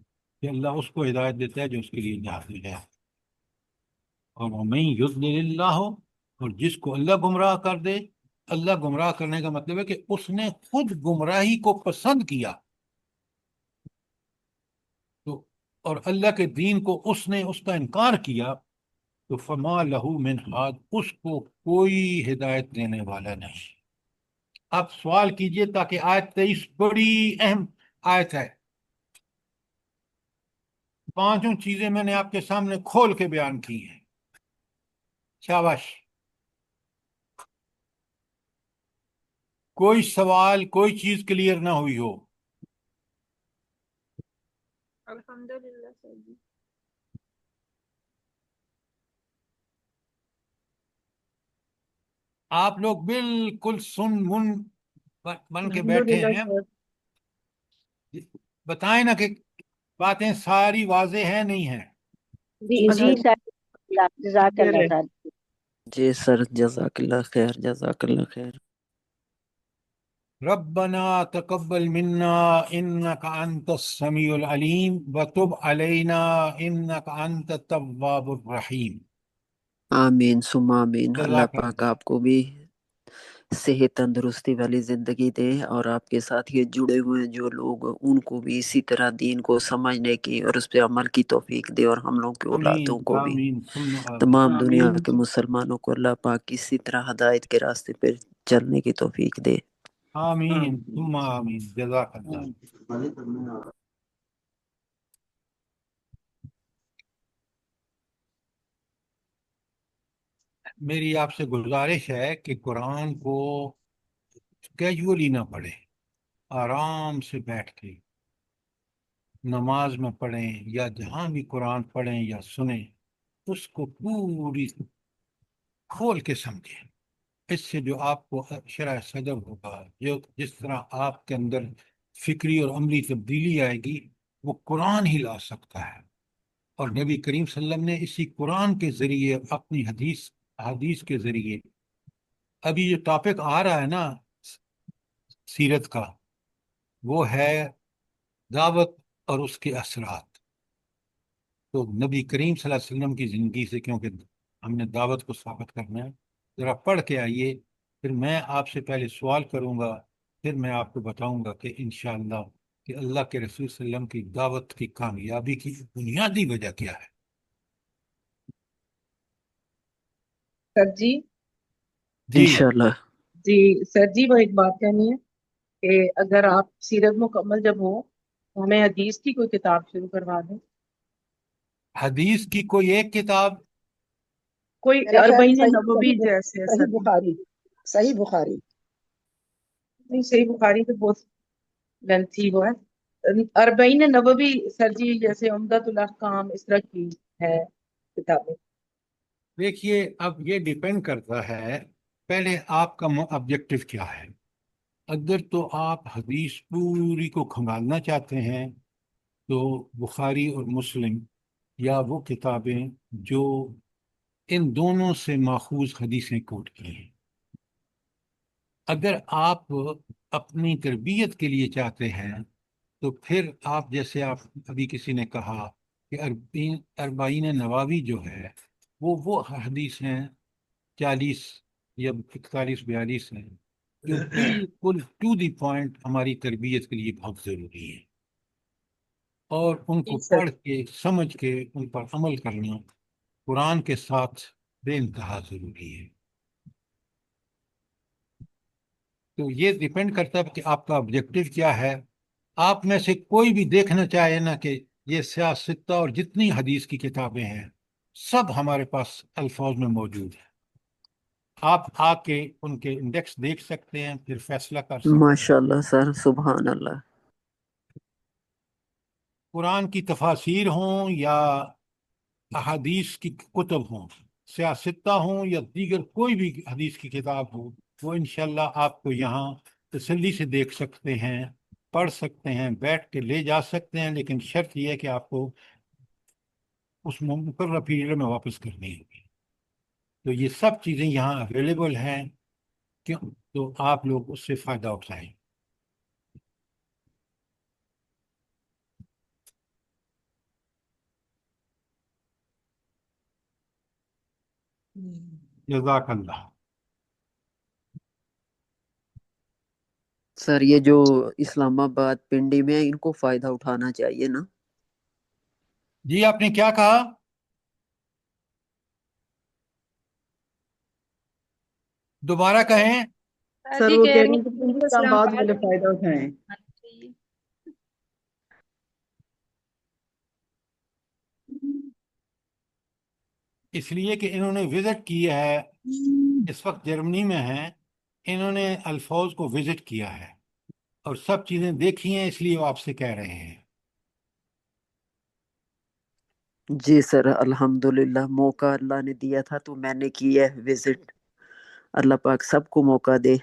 کہ اللہ اس کو ہدایت دیتا ہے جو اس کے لیے جاہل ہے۔ اور وَمَن یضلل اللہ، اور جس کو اللہ گمراہ کر دے، اللہ گمراہ کرنے کا مطلب ہے کہ اس نے خود گمراہی کو پسند کیا، تو اور اللہ کے دین کو اس نے اس کا انکار کیا، تو فما لہو من ہاد، اس کو کوئی ہدایت دینے والا نہیں۔ اب سوال کیجئے، تاکہ آیت 23 بڑی اہم آیت ہے، 5 چیزیں میں نے آپ کے سامنے کھول کے بیان کی ہیں۔ شاباش۔ کوئی سوال، کوئی چیز کلیئر نہ ہوئی ہو؟ الحمدللہ سر جی۔ آپ لوگ بالکل سن من بن کے بیٹھے الحمدللہ ہیں، سر۔ بتائیں نا کہ باتیں ساری واضح ہیں نہیں ہیں؟ جی جی سر۔ سر، جزاک اللہ کلیئر ہے۔ سر۔ جی سر، جزاک اللہ خیر، جزاک اللہ خیر۔ ربنا تقبل منا انك انت السميع العليم وتب علينا انك انت التواب الرحيم۔ آمین ثم آمین۔ اللہ جزاک پاک اللہ۔ آپ کو بھی صحت تندرستی والی زندگی دے، اور آپ کے ساتھ یہ جڑے ہوئے ہیں جو لوگ، ان کو بھی اسی طرح دین کو سمجھنے کی اور اس پہ عمل کی توفیق دے، اور ہم لوگ کے اولادوں آمین کو بھی، آمین ثم آمین۔ تمام دنیا کے مسلمانوں کو اللہ پاک اسی طرح ہدایت کے راستے پہ چلنے کی توفیق دے۔ آمین ثم آمین، جزاک اللہ۔ میری آپ سے گزارش ہے کہ قرآن کو کیجولی نہ پڑھے، آرام سے بیٹھ کے نماز میں پڑھیں یا جہاں بھی قرآن پڑھیں یا سنیں، اس کو پوری کھول کے سمجھیں۔ اس سے جو آپ کو شرح صدر ہوگا، جو جس طرح آپ کے اندر فکری اور عملی تبدیلی آئے گی، وہ قرآن ہی لا سکتا ہے۔ اور نبی کریم صلی اللہ علیہ وسلم نے اسی قرآن کے ذریعے، اپنی حدیث کے ذریعے، ابھی جو ٹاپک آ رہا ہے نا سیرت کا، وہ ہے دعوت اور اس کے اثرات۔ تو نبی کریم صلی اللہ علیہ وسلم کی زندگی سے، کیونکہ ہم نے دعوت کو ثابت کرنا ہے، ذرا پڑھ کے آئیے، پھر میں آپ سے پہلے سوال کروں گا، پھر میں آپ کو بتاؤں گا کہ انشاءاللہ کہ اللہ کے رسول صلی اللہ علیہ وسلم کی دعوت کی کامیابی کی بنیادی وجہ کیا ہے۔ سر جی جی انشاءاللہ۔ جی سر جی، وہ ایک بات کہنی ہے کہ اگر آپ سیرت مکمل جب ہو تو ہمیں حدیث کی کوئی کتاب شروع کروا دیں، حدیث کی کوئی ایک کتاب؟ کوئی میرا خیال اربعین صحیح نبوی جیسے ہے صحیح سر جی۔ بخاری، صحیح بخاری۔ نہیں، صحیح بخاری تو بہت لینتھی وہ ہے۔ اربعین نبوی سر جی جیسے عمدۃ الاحکام اس طرح کی ہے کتابیں۔ دیکھیے، اب یہ ڈیپینڈ کرتا ہے پہلے آپ کا آبجیکٹو کیا ہے۔ اگر تو آپ حدیث پوری کو کھنگالنا چاہتے ہیں تو بخاری اور مسلم یا وہ کتابیں جو ان دونوں سے ماخوذ حدیثیں کوٹ کی ہیں۔ اگر آپ اپنی تربیت کے لیے چاہتے ہیں تو پھر آپ، جیسے آپ ابھی کسی نے کہا کہ اربعین نووی جو ہے وہ حدیث ہیں 40 یا 41-42 ہیں، جو بالکل ٹو دی پوائنٹ ہماری تربیت کے لیے بہت ضروری ہے، اور ان کو جی سر۔ پڑھ کے سمجھ کے ان پر عمل کرنا قرآن کے ساتھ بے انتہا ضروری ہے۔ تو یہ ڈیپینڈ کرتا ہے کہ آپ کا آبجیکٹو کیا ہے۔ آپ میں سے کوئی بھی دیکھنا چاہے نا کہ یہ سیاستہ اور جتنی حدیث کی کتابیں ہیں سب ہمارے پاس الفاظ میں موجود ہیں، آپ آ کے ان کے انڈیکس دیکھ سکتے ہیں، پھر فیصلہ کر سکتے ہیں۔ ماشاءاللہ سر، سبحان اللہ۔ قرآن کی تفاسیر ہوں یا احادیث کی کتب ہوں، سیاستہ ہوں یا دیگر کوئی بھی حدیث کی کتاب ہو، وہ انشاءاللہ آپ کو یہاں تسلی سے دیکھ سکتے ہیں، پڑھ سکتے ہیں، بیٹھ کے لے جا سکتے ہیں، لیکن شرط یہ ہے کہ آپ کو اس مقررہ پیریڈ میں واپس کرنی ہوگی۔ تو یہ سب چیزیں یہاں اویلیبل ہیں، کیوں تو آپ لوگ اس سے فائدہ اٹھائیں۔ جزاک اللہ۔ سر یہ جو اسلام آباد پنڈی میں ہیں، ان کو فائدہ اٹھانا چاہیے نا؟ جی آپ نے کیا کہا؟ دوبارہ کہیں۔ سر جی وہ کہہ کہہ رہی رہے ہیں ہیں کہ کہ پنڈی اسلام اسلام آباد آباد والے فائدہ اٹھائیں۔ جی۔ اس لیے کہ انہوں نے وزٹ کی ہے، اس وقت جرمنی میں ہیں، انہوں نے الفاظ کو وزٹ کیا ہے اور سب چیزیں دیکھی ہیں، اس لیے وہ آپ سے کہہ رہے ہیں۔ جی سر، الحمدللہ موقع اللہ نے دیا تھا تو میں نے کیا ہے وزٹ۔ اللہ پاک سب کو موقع دے۔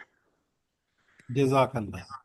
جزاک اللہ۔